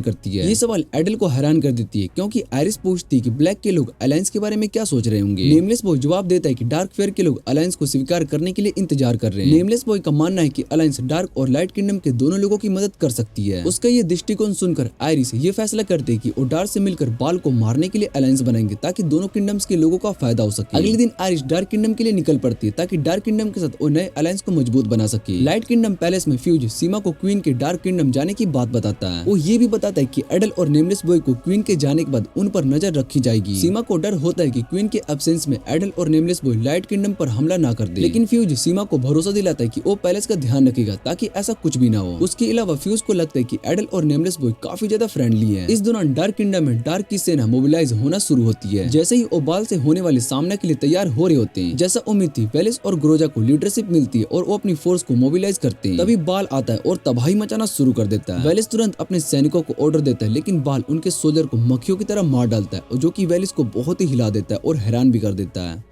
करती है। ये सवाल एडल को हैरान कर देती है क्योंकि आयरिस पूछती है कि ब्लैक के लोग अलायंस के बारे में क्या सोच रहे होंगे। नेमलेस बॉय जवाब देता है कि डार्क फेयर के लोग अलायंस को स्वीकार करने के लिए इंतजार कर रहे हैं। नेमलेस बॉय का मानना है कि अलायंस डार्क और लाइट किंगडम के दोनों लोगों की मदद कर सकती है। उसका ये दृष्टिकोण सुनकर आयरिस ये फैसला करते है कि वो डार्क से मिलकर बाल को मारने के लिए अलायंस बनाएंगे ताकि दोनों किंगडम्स के लोगों का फायदा हो सके। अगले दिन आयरिस डार्क किंगडम के लिए निकल पड़ती है ताकि डार्क किंगडम के साथ वो नए अलायंस को मजबूत बना सके। लाइट किंगडम पैलेस में फ्यूज सीमा को क्वीन के डार्क किंगडम जाने की बात बताता है। वो ये भी बताता है कि एडल और नेमलेस बॉय को क्वीन के जाने के बाद उन पर नजर रखी जाएगी। सीमा को डर होता है कि क्वीन के एब्सेंस में एडल और नेमलेस बॉय लाइट किंगडम पर हमला ना कर दे, लेकिन फ्यूज सीमा को भरोसा दिलाता है कि वो पैलेस का ध्यान रखेगा ताकि ऐसा कुछ भी ना हो। उसके अलावा फ्यूज को लगता है कि एडल और नेमलेस बॉय काफी ज्यादा फ्रेंडली है। इस दौरान डार्क किंगडम में डार्क की सेना मोबिलाइज होना शुरू होती है। जैसे ही वो बाल से होने वाले सामने के लिए तैयार हो रहे होते हैं, जैसा उम्मीद थी, वेलिस और ग्रोजा को लीडरशिप मिलती है और वो अपनी फोर्स को मोबिलाइज करते हैं। तभी बाल आता है और तबाही मचाना शुरू कर देता है। वेलिस तुरंत अपने सैनिकों को ऑर्डर देता है, लेकिन बाल उनके सोल्जर को मक्खियों की तरह मार डालता है, जो कि वेलिस को बहुत ही हिला देता है और हैरान भी कर देता है।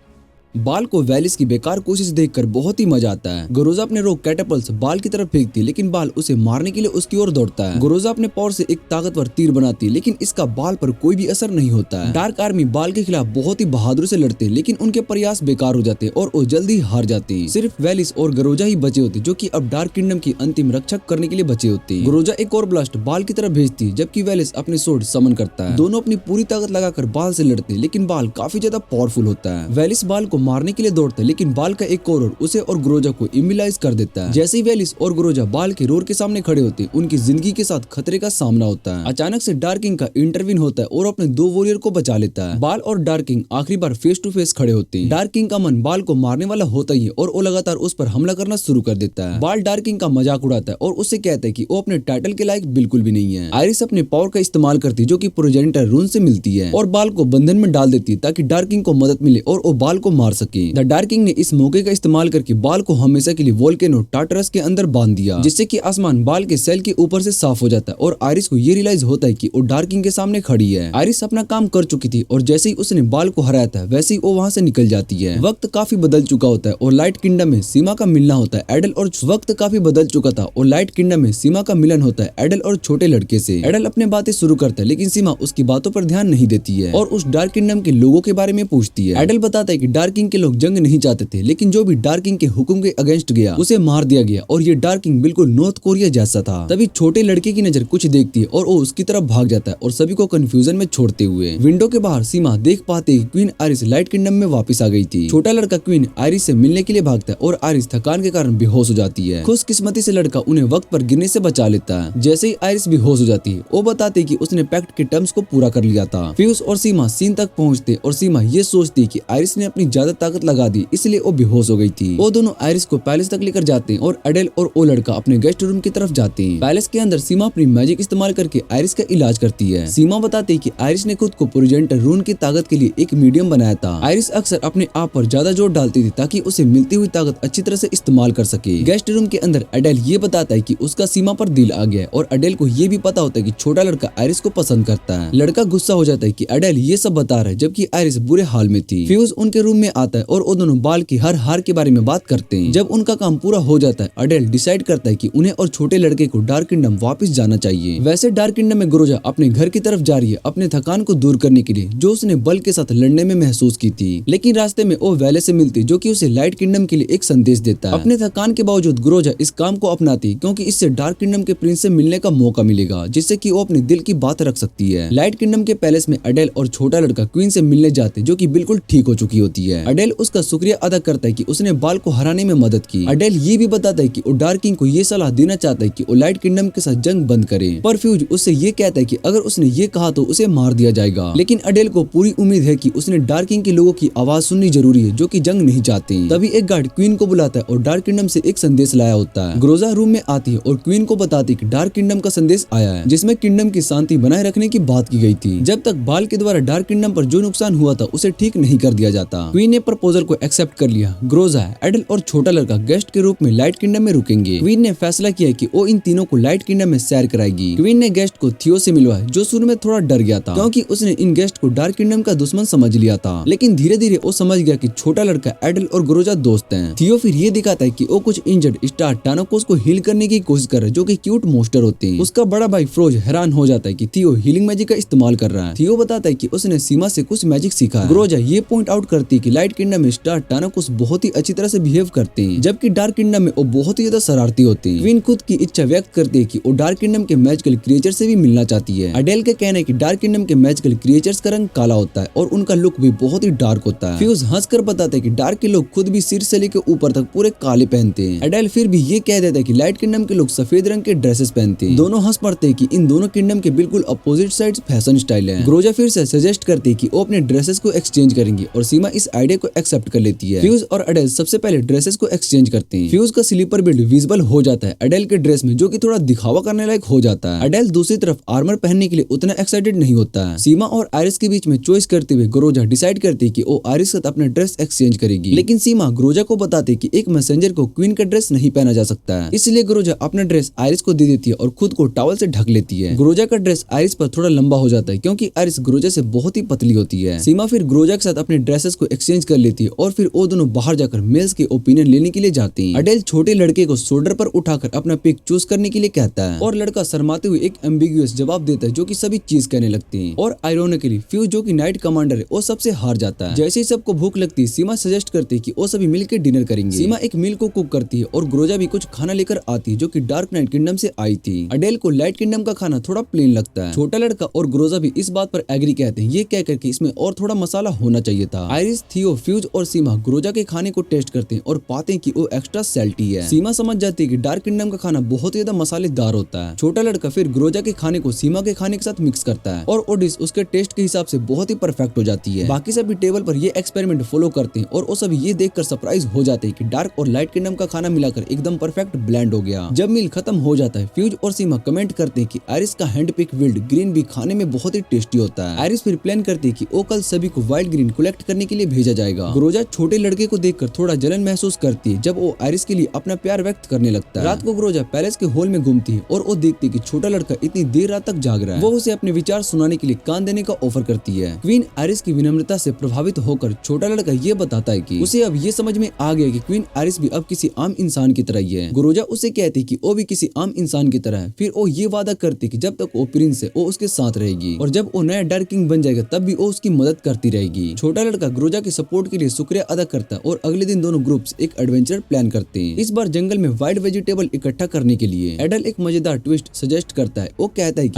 बाल को वेलिस की बेकार कोशिश देखकर बहुत ही मजा आता है। ग्रोजा अपने रोग कैटापल्स बाल की तरफ फेंकती है, लेकिन बाल उसे मारने के लिए उसकी ओर दौड़ता है। ग्रोजा अपने पावर से एक ताकतवर तीर बनाती है, लेकिन इसका बाल पर कोई भी असर नहीं होता है। डार्क आर्मी बाल के खिलाफ बहुत ही बहादुरी से लड़ते हैं, लेकिन उनके प्रयास बेकार हो जाते हैं और वो जल्दी हार जाते हैं। सिर्फ वेलिस और ग्रोजा ही बचे होते, जो कि अब डार्क किंगडम की अंतिम रक्षक करने के लिए बचे होते हैं। ग्रोजा एक और ब्लास्ट बाल की तरफ भेजती है, जबकि वेलिस अपने सोर्ड समन करता है। दोनों अपनी पूरी ताकत लगाकर बाल से लड़ते हैं, लेकिन बाल काफी ज्यादा पावरफुल होता है। वेलिस बाल को मारने के लिए दौड़ता है, लेकिन बाल का एक कोर उसे और ग्रोजा को इम्यूलाइज कर देता है। जैसे ही वेलिस और ग्रोजा बाल के रोर के सामने खड़े होते हैं, उनकी जिंदगी के साथ खतरे का सामना होता है। अचानक से डार्क किंग का इंटरवीन होता है और अपने दो वॉरियर को बचा लेता है। बाल और डार्क किंग आखिरी बार फेस टू फेस खड़े होते हैं। डार्क किंग का मन बाल को मारने वाला होता ही है और वो लगातार उस पर हमला करना शुरू कर देता है। बाल डार्क किंग का मजाक उड़ाता है और उससे कहता है कि वो अपने टाइटल के लायक बिल्कुल भी नहीं है। आयरिस अपने पावर का इस्तेमाल करती है, जो कि प्रोजेनिटर रून से मिलती है, और बाल को बंधन में डाल देती है ताकि डार्क किंग को मदद मिले और वो बाल को मार सके। द डार्क किंग ने इस मौके का इस्तेमाल करके बाल को हमेशा के लिए वोल्केनो टार्टरस के अंदर बांध दिया, जिससे कि आसमान बाल के सेल के ऊपर से साफ हो जाता है और आयरिस को ये रियलाइज होता है कि वो डार्क किंग के सामने खड़ी है। आयरिस अपना काम कर चुकी थी और जैसे ही उसने बाल को हराया था, वैसे ही वो वहाँ से निकल जाती है। वक्त काफी बदल चुका होता है और लाइट किंगडम में सीमा का मिलना होता है एडल और वक्त काफी बदल चुका था और लाइट किंगडम में सीमा का मिलन होता है एडल और छोटे लड़के से। एडल अपने बातें शुरू करता है, लेकिन सीमा उसकी बातों पर ध्यान नहीं देती है और उस डार्क किंगडम के लोगों के बारे में पूछती है। एडल बताता है कि डार्क किंग के लोग जंग नहीं चाहते थे, लेकिन जो भी डार्क किंग के हुक्म के अगेंस्ट गया उसे मार दिया गया और ये डार्क किंग बिल्कुल नॉर्थ कोरिया जैसा था। तभी छोटे लड़के की नजर कुछ देखती है और वो उसकी तरफ भाग जाता है और सभी को कंफ्यूजन में छोड़ते हुए। विंडो के बाहर सीमा देख पाते ही क्वीन आयरिस लाइट किंगडम में वापस आ गई थी। छोटा लड़का क्वीन आयरिस से मिलने के लिए भागता है और आयरिस थकान के कारण बेहोश हो जाती है। खुशकिस्मती से लड़का उन्हें वक्त पर गिरने से बचा लेता है। जैसे ही आयरिस बेहोश हो जाती है, वो बताते कि उसने पैक्ट के टर्म्स को पूरा कर लिया था। फ्यूज और सीमा सीन तक पहुंचते और सीमा ये सोचती कि आयरिस ने अपनी ज्यादा ताकत लगा दी, इसलिए वो बेहोश हो गई थी। वो दोनों आयरिस को पैलेस तक लेकर जाते हैं और एडल और वो लड़का अपने गेस्ट रूम की तरफ जाते हैं। पैलेस के अंदर सीमा अपनी मैजिक इस्तेमाल करके आयरिस का इलाज करती है। सीमा बताती है कि आयरिस ने खुद को प्रोजेनिटर रून की ताकत के लिए एक मीडियम बनाया था। आयरिस अक्सर अपने आप पर ज्यादा जोर डालती थी ताकि उसे मिलती हुई ताकत अच्छी तरह से इस्तेमाल कर सके। गेस्ट रूम के अंदर एडल ये बताता है कि उसका सीमा पर दिल आ गया है और एडल को ये भी पता होता है कि छोटा लड़का आयरिस को पसंद करता है। लड़का गुस्सा हो जाता है कि एडल ये सब बता रहा है, जबकि आयरिस बुरे हाल में थी। फ्यूज उनके रूम में आता है और वो दोनों बाल की हर हार के बारे में बात करते हैं। जब उनका काम पूरा हो जाता है, एडल डिसाइड करता है कि उन्हें और छोटे लड़के को डार्क किंगडम वापस जाना चाहिए। वैसे डार्क किंगडम में ग्रोजा अपने घर की तरफ जा रही है अपने थकान को दूर करने के लिए, जो उसने बल के साथ लड़ने में महसूस की थी। लेकिन रास्ते में वो वेले से मिलती, जो कि उसे लाइट किंगडम के लिए एक संदेश देता है। अपने थकान के बावजूद ग्रोजा इस काम को अपनाती, क्योंकि इससे डार्क किंगडम के प्रिंस से मिलने का मौका मिलेगा, जिससे कि वो अपने दिल की बात रख सकती है। लाइट किंगडम के पैलेस में एडल और छोटा लड़का क्वीन से मिलने जाते, जो कि बिल्कुल ठीक हो चुकी होती है। एडल उसका शुक्रिया अदा करता है कि उसने बाल को हराने में मदद की। एडल ये भी बताता है कि वो डार्क किंग को ये सलाह देना चाहता है कि वो लाइट किंगडम के साथ जंग बंद करे, पर फ्यूज उससे ये कहता है कि अगर उसने ये कहा तो उसे मार दिया जाएगा। लेकिन एडल को पूरी उम्मीद है कि उसने डार्क किंग के लोगों की आवाज सुननी जरूरी है, जो कि जंग नहीं चाहते। तभी एक गार्ड क्वीन को बुलाता है और डार्क किंगडम से एक संदेश लाया होता है। ग्रोजा रूम में आती है और क्वीन को बताती है कि डार्क किंगडम का संदेश आया है, जिसमें किंगडम की शांति बनाए रखने की बात की गई थी। जब तक बाल के द्वारा डार्क किंगडम पर जो नुकसान हुआ था उसे ठीक नहीं कर दिया जाता। क्वीन ने प्रपोजल को एक्सेप्ट कर लिया। ग्रोजा, एडल और छोटा लड़का गेस्ट के रूप में लाइट किंगडम में रुकेंगे। क्वीन ने फैसला किया कि वो इन तीनों को लाइट किंगडम में सैर कराएगी। क्वीन ने गेस्ट को थियो से मिलवाया, जो शुरू में थोड़ा डर गया था क्योंकि उसने इन गेस्ट को डार्क किंगडम का दुश्मन समझ लिया था, लेकिन धीरे धीरे वो समझ गया कि छोटा लड़का एडल और ग्रोजा दोस्त हैं। थियो फिर ये दिखाता है कि वो कुछ इंजर्ड स्टार टानाकोस को हील करने की कोशिश कर रहा है, जो कि क्यूट मोस्टर होते हैं। उसका बड़ा भाई फ्रोज हैरान हो जाता है कि थियो हीलिंग मैजिक का इस्तेमाल कर रहा है। थियो बताता है कि उसने सीमा से कुछ मैजिक सीखा है। ग्रोजा ये पॉइंट आउट करती है कि लाइट किंगडम में स्टार टानाकोस बहुत ही अच्छी तरह से बिहेव करते हैं, जबकि डार्क किंगडम में वो बहुत ही ज्यादा शरारती होते हैं। क्वीन खुद की इच्छा व्यक्त करती है कि वो डार्क किंगडम के मैजिकल क्रिएचर से भी मिलना चाहती है। अडेल का कहना है कि डार्क किंगडम के मैजिकल क्रिएचर्स का रंग काला होता है और उनका लुक भी बहुत ही डार्क होता है। फ्यूज हंसकर बताते हैं कि डार्क के लोग खुद भी सिर से लेकर ऊपर तक पूरे काले पहनते हैं। अडेल फिर भी ये कह देता है कि लाइट किंगडम के लोग सफेद रंग के ड्रेसेस पहनते हैं। दोनों हंस पड़ते हैं कि इन दोनों किंगडम के बिल्कुल अपोजिट साइड फैशन स्टाइल है। ग्रोजा फिर से सजेस्ट करती है कि वो अपने ड्रेसेस को एक्सचेंज करेंगे और सीमा इस आइडिया को एक्सेप्ट कर लेती है। फ्यूज और अडेल सबसे पहले ड्रेसेस को एक्सचेंज करते हैं। फ्यूज का स्लीपर बिल्ड विजिबल हो जाता है अडेल के ड्रेस में, जो कि थोड़ा दिखावा करने लायक हो जाता है। अडेल दूसरी तरफ आर्मर पहनने के लिए उतना एक्साइटेड नहीं होता है। सीमा और आयरिस के बीच में चॉइस करते हुए ग्रोजा डिसाइड करती है कि वो आयरिस के साथ अपना ड्रेस एक्सचेंज करेगी, लेकिन सीमा ग्रोजा को बताती है कि एक मैसेंजर को क्वीन का ड्रेस नहीं पहना जा सकता है, इसलिए ग्रोजा अपना ड्रेस आयरिस को दे देती है और खुद को टॉवल से ढक लेती है। ग्रोजा का ड्रेस आयरिस पर थोड़ा लंबा हो जाता है क्योंकि आयरिस ग्रोजा से बहुत ही पतली होती है। सीमा फिर ग्रोजा के साथ अपने ड्रेसेस को एक्सचेंज कर लेती है और फिर वो दोनों बाहर जाकर मेल्स के ओपिनियन लेने के लिए जाते हैं। अडेल छोटे लड़के को शोल्डर पर उठाकर अपना पिक चूज करने के लिए कहता है और लड़का शर्माते हुए एक एम्बिगुअस जवाब देता है, जो कि सभी चीज कहने लगते हैं। और आयरोनिकली फ्यूज, जो कि नाइट कमांडर है, वो सबसे हार जाता है। जैसे ही सबको भूख लगती है, सीमा सजेस्ट करती है कि वो सभी मिलकर डिनर करेंगे। सीमा एक मील को कुक करती है और ग्रोजा भी कुछ खाना लेकर आती है, जो कि डार्क नाइट किंगडम से आई थी। अडेल को लाइट किंगडम का खाना थोड़ा प्लेन लगता है। छोटा लड़का और ग्रोजा भी इस बात पर एग्री कहते हैं, ये कहकर कि इसमें और थोड़ा मसाला होना चाहिए था। आयरिस, थियो, फ्यूज और सीमा ग्रोजा के खाने को टेस्ट करते हैं और पाते हैं कि वो एक्स्ट्रा सैल्टी है। सीमा समझ जाती है कि डार्क किंगडम का खाना बहुत ज्यादा मसालेदार होता है। छोटा लड़का फिर ग्रोजा के खाने को सीमा के खाने के साथ मिक्स करता है और वो डिश उसके टेस्ट के हिसाब से बहुत ही परफेक्ट हो जाती है। बाकी सभी टेबल पर ये एक्सपेरिमेंट फॉलो करते हैं और वो सभी ये देखकर सरप्राइज हो जाते हैं कि डार्क और लाइट किंगडम का खाना मिलाकर एकदम परफेक्ट ब्लेंड हो गया। जब मील खत्म हो जाता है, फ्यूज और सीमा कमेंट करते हैं कि आयरिस का हैंड पिक विल्ड ग्रीन भी खाने में बहुत ही टेस्टी होता है। आयरिस फिर प्लान करती है कि वो कल सभी को वाइल्ड ग्रीन कलेक्ट करने के लिए भेजा जाएगा। ग्रोजा छोटे लड़के को देखकर थोड़ा जलन महसूस करती है जब वो आयरिस के लिए अपना प्यार व्यक्त करने लगता है। रात को ग्रोजा पैलेस के हॉल में घूमती है और वो देखती है कि छोटा लड़का इतनी देर रात तक जाग रहा है। वो उसे अपने विचार सुनाने के लिए कान देने का ऑफर करती है। क्वीन आयरिस की विनम्रता से प्रभावित होकर छोटा लड़का ये बताता है कि उसे अब ये समझ में आ गया कि क्वीन आयरिस भी अब किसी आम इंसान की तरह ही है। ग्रोजा उसे कहती है कि वो भी किसी आम इंसान की तरह है। फिर वो ये वादा करती है कि जब तक वो प्रिंस है वो उसके साथ रहेगी और जब वो नया डार्क किंग बन जाएगा तब भी वो उसकी मदद करती रहेगी। छोटा लड़का ग्रोजा के सपोर्ट के लिए शुक्रिया अदा करता है और अगले दिन दोनों ग्रुप्स एक एडवेंचर प्लान करते हैं। इस बार जंगल में वाइल्ड वेजिटेबल इकट्ठा करने के लिए एडल एक मजेदार ट्विस्ट सजेस्ट करता है। वो कहता है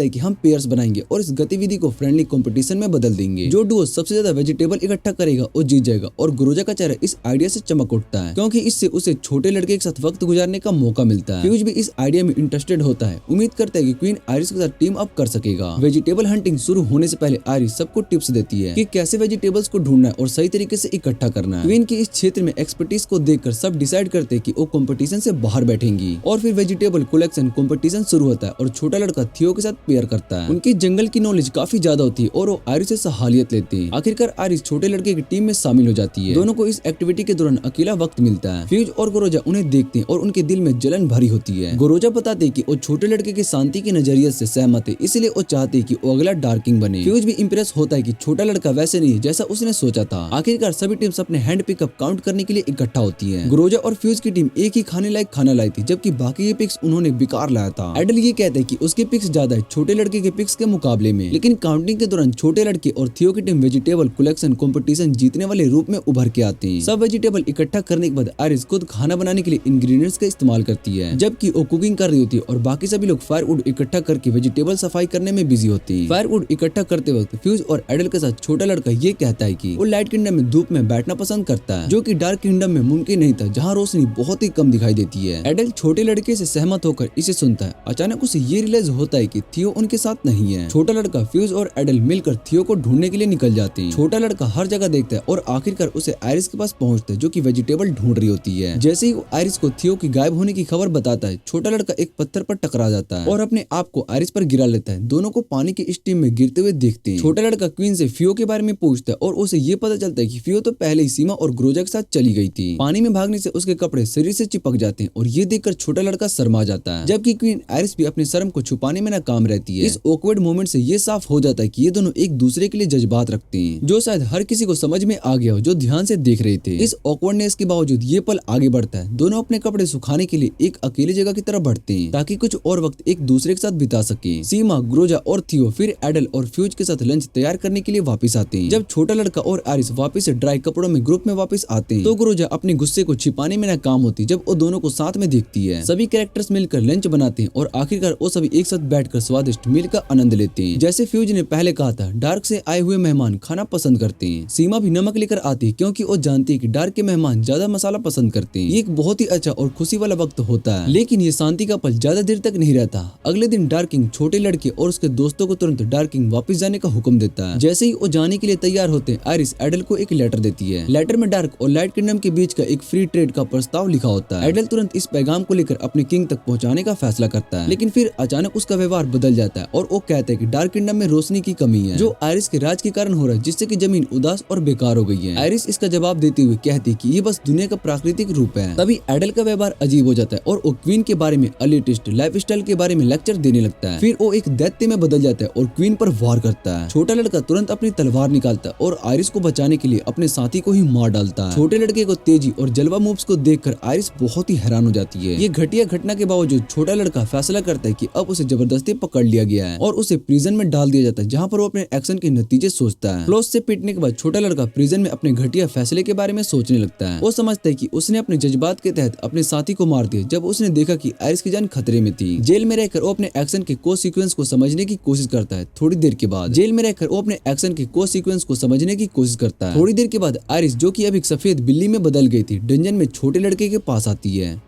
कि हम पेयर्स बनाएंगे और इस गतिविधि को फ्रेंडली कंपटीशन में बदल देंगे। जो डुओ सबसे ज्यादा वेजिटेबल इकट्ठा करेगा वो जीत जाएगा। और ग्रोजा का चेहरा इस आइडिया से चमक उठता है क्योंकि इससे उसे छोटे लड़के के साथ वक्त गुजारने का मौका मिलता है। फ्यूज भी इस आइडिया में इंटरेस्टेड होता है, उम्मीद करता है कि क्वीन आयरिस के साथ टीम अप कर सकेगा। वेजिटेबल हंटिंग शुरू होने से पहले आयरिस सबको टिप्स देती है कि कैसे वेजिटेबल्स को ढूंढना है और सही तरीके से इकट्ठा करना है। क्वीन की इस क्षेत्र में एक्सपर्टीज को देखकर सब डिसाइड करते हैं कि वो कंपटीशन से बाहर बैठेंगी और फिर वेजिटेबल कलेक्शन कंपटीशन शुरू होता है और छोटा लड़का थियो के साथ पेयर करता है। उनकी जंगल की नॉलेज काफी ज्यादा होती है और वो आयरिस से सहायता लेते हैं। आखिरकार आयरिस छोटे लड़के की टीम में शामिल हो जाती है। दोनों को इस एक्टिविटी के दौरान अकेला वक्त मिलता है। फ्यूज और ग्रोजा उन्हें देखते हैं और उनके दिल में जलन भरी होती है। ग्रोजा बताते हैं कि वो छोटे लड़के के शांति के नजरिए से सहमत है, इसलिए वो चाहते हैं कि वो अगला डार्क किंग बने। फ्यूज भी इंप्रेस होता है कि छोटा लड़का वैसे नहीं है जैसा उसने सोचा था। आखिरकार सभी टीम्स अपने हैंड पिकअप काउंट करने के लिए इकट्ठा होती है। ग्रोजा और फ्यूज की टीम एक ही खाने लायक खाना लाई थी, जबकि बाकी के पिक्स उन्होंने बेकार लाया था। एडल ये कहते हैं कि उसके पिक्स ज्यादा है छोटे लड़के के पिक्स के मुकाबले में, लेकिन काउंटिंग के दौरान छोटे लड़के और थियो की टीम वेजिटेबल कलेक्शन कंपटीशन जीतने वाले रूप में उभर के आते हैं। सब वेजिटेबल इकट्ठा करने के बाद आयरिस खुद खाना बनाने के लिए इंग्रेडिएंट्स का इस्तेमाल करती है, जबकि वो कुकिंग कर रही होती है और बाकी सभी लोग फायरवुड इकट्ठा करके वेजिटेबल सफाई करने में बिजी होते हैं। फायरवुड इकट्ठा करते वक्त फ्यूज और एडल के साथ छोटा लड़का ये कहता है कि वो लाइट किंगडम में धूप में बैठना पसंद करता है, जो कि डार्क किंगडम में मुमकिन नहीं था, जहाँ रोशनी बहुत ही कम दिखाई देती है। एडल छोटे लड़के से सहमत होकर इसे सुनता है। अचानक उसे ये रियलाइज होता है कि थियो उनके साथ नहीं है। छोटा लड़का, फ्यूज और एडल मिलकर थियो को ढूंढने के लिए निकल जाते हैं। छोटा लड़का हर जगह देखता है और आखिरकार उसे आयरिस के पास पहुंचता है, जो कि वेजिटेबल ढूंढ रही होती है। जैसे ही वो आयरिस को थियो की गायब होने की खबर बताता है, छोटा लड़का एक पत्थर पर टकरा जाता है और अपने आप को आयरिस पर गिरा लेता है। दोनों को पानी की स्टीम में गिरते हुए देखते हैं। छोटा लड़का क्वीन से फियो के बारे में पूछता है और उसे ये पता चलता है कि फियो तो पहले ही सीमा और ग्रोजा के साथ चली गई थी। पानी में भागने से उसके कपड़े शरीर से चिपक जाते हैं और ये देखकर छोटा लड़का शर्मा जाता है, जबकि क्वीन आयरिस भी अपने शर्म को छुपाने में नाकाम रहती है। इस ऑकवर्ड मोमेंट से ये साफ हो जाता है कि ये दोनों एक दूसरे के लिए जज्बात रखते हैं, जो शायद हर किसी को समझ में आ गया हो जो ध्यान से देख रहे थे। इस ऑकवर्डनेस के बावजूद ये पल आगे बढ़ता है। दोनों अपने कपड़े सुखाने के लिए एक अकेली जगह की तरफ बढ़ते हैं ताकि कुछ और वक्त एक दूसरे के साथ बिता सके। सीमा, ग्रोजा और थियो फिर एडल और फ्यूज के साथ लंच तैयार करने के लिए वापस आते हैं। जब छोटा लड़का और आयरिस वापस से ड्राई कपड़ों में ग्रुप में वापस आते हैं तो ग्रोजा अपने गुस्से को छिपाने में नाकाम होती जब वो दोनों को साथ में देखती है। सभी कैरेक्टर्स मिलकर लंच बनाते हैं और आखिरकार वो सभी एक साथ बैठकर स्वादिष्ट मील का आनंद लेते हैं। जैसे फ्यूज ने पहले कहा था, डार्क से आए हुए मेहमान खाना पसंद करते हैं। सीमा भी नमक लेकर आती है क्योंकि वो जानती है कि डार्क के मेहमान ज्यादा मसाला पसंद करते हैं। ये एक बहुत ही अच्छा और खुशी वाला वक्त होता है, लेकिन ये शांति का पल ज्यादा देर तक नहीं रहता। अगले दिन डार्किंग छोटे लड़के और उसके दोस्तों को तुरंत डार्किंग वापस जाने का हुक्म देता है। जैसे ही वो जाने के लिए तैयार होते हैं, आयरिस एडल को एक लेटर देती है। लेटर में डार्क और लाइट किंगडम के बीच का एक फ्री ट्रेड का प्रस्ताव लिखा होता है। एडल तुरंत इस पैगाम को लेकर अपने किंग तक पहुंचाने का फैसला करता है, लेकिन फिर अचानक उसका व्यवहार बदल जाता है और वो कहता है कि डार्क किंगडम में रोशनी की कमी है जो आयरिस के राज के कारण हो रहा है, जिससे कि जमीन उदास और बेकार हो गई है। आयरिस इसका जवाब देते हुए कहती है कि ये बस दुनिया का प्राकृतिक रूप है। तभी एडल का व्यवहार अजीब हो जाता है और वो क्वीन के बारे में, एलिटिस्ट लाइफस्टाइल के बारे में लेक्चर देने लगता है। फिर वो एक दैत्य में बदल जाता है और क्वीन पर वार करता है। छोटा लड़का तुरंत अपनी तलवार निकालता है और आयरिस को बचाने के लिए अपने साथी को ही मार डालता है। छोटे लड़के को तेजी और जलवा मूव्स को देखकर आयरिस बहुत ही हैरान हो जाती है। ये घटिया घटना के बावजूद छोटा लड़का फैसला करता है कि अब उसे जबरदस्ती पकड़ लिया गया है और उसे प्रिजन में डाल दिया जाता है, जहाँ पर वो अपने एक्शन के नतीजे सोचता है। क्लोज से पीटने के बाद छोटा लड़का प्रिजन में अपने घटिया फैसले के बारे में सोचने लगता है। वो समझता है कि उसने अपने जज्बात के तहत अपने साथी को मार दिया जब उसने देखा कि आयरिस की जान खतरे में थी। जेल में रहकर वो अपने एक्शन के को सीक्वेंस को समझने की कोशिश करता है। थोड़ी देर के बाद थोड़ी देर के बाद आयरिस, जो कि अब एक सफेद बिल्ली में बदल गई थी, डंजन में छोटे लड़के के पास आती है।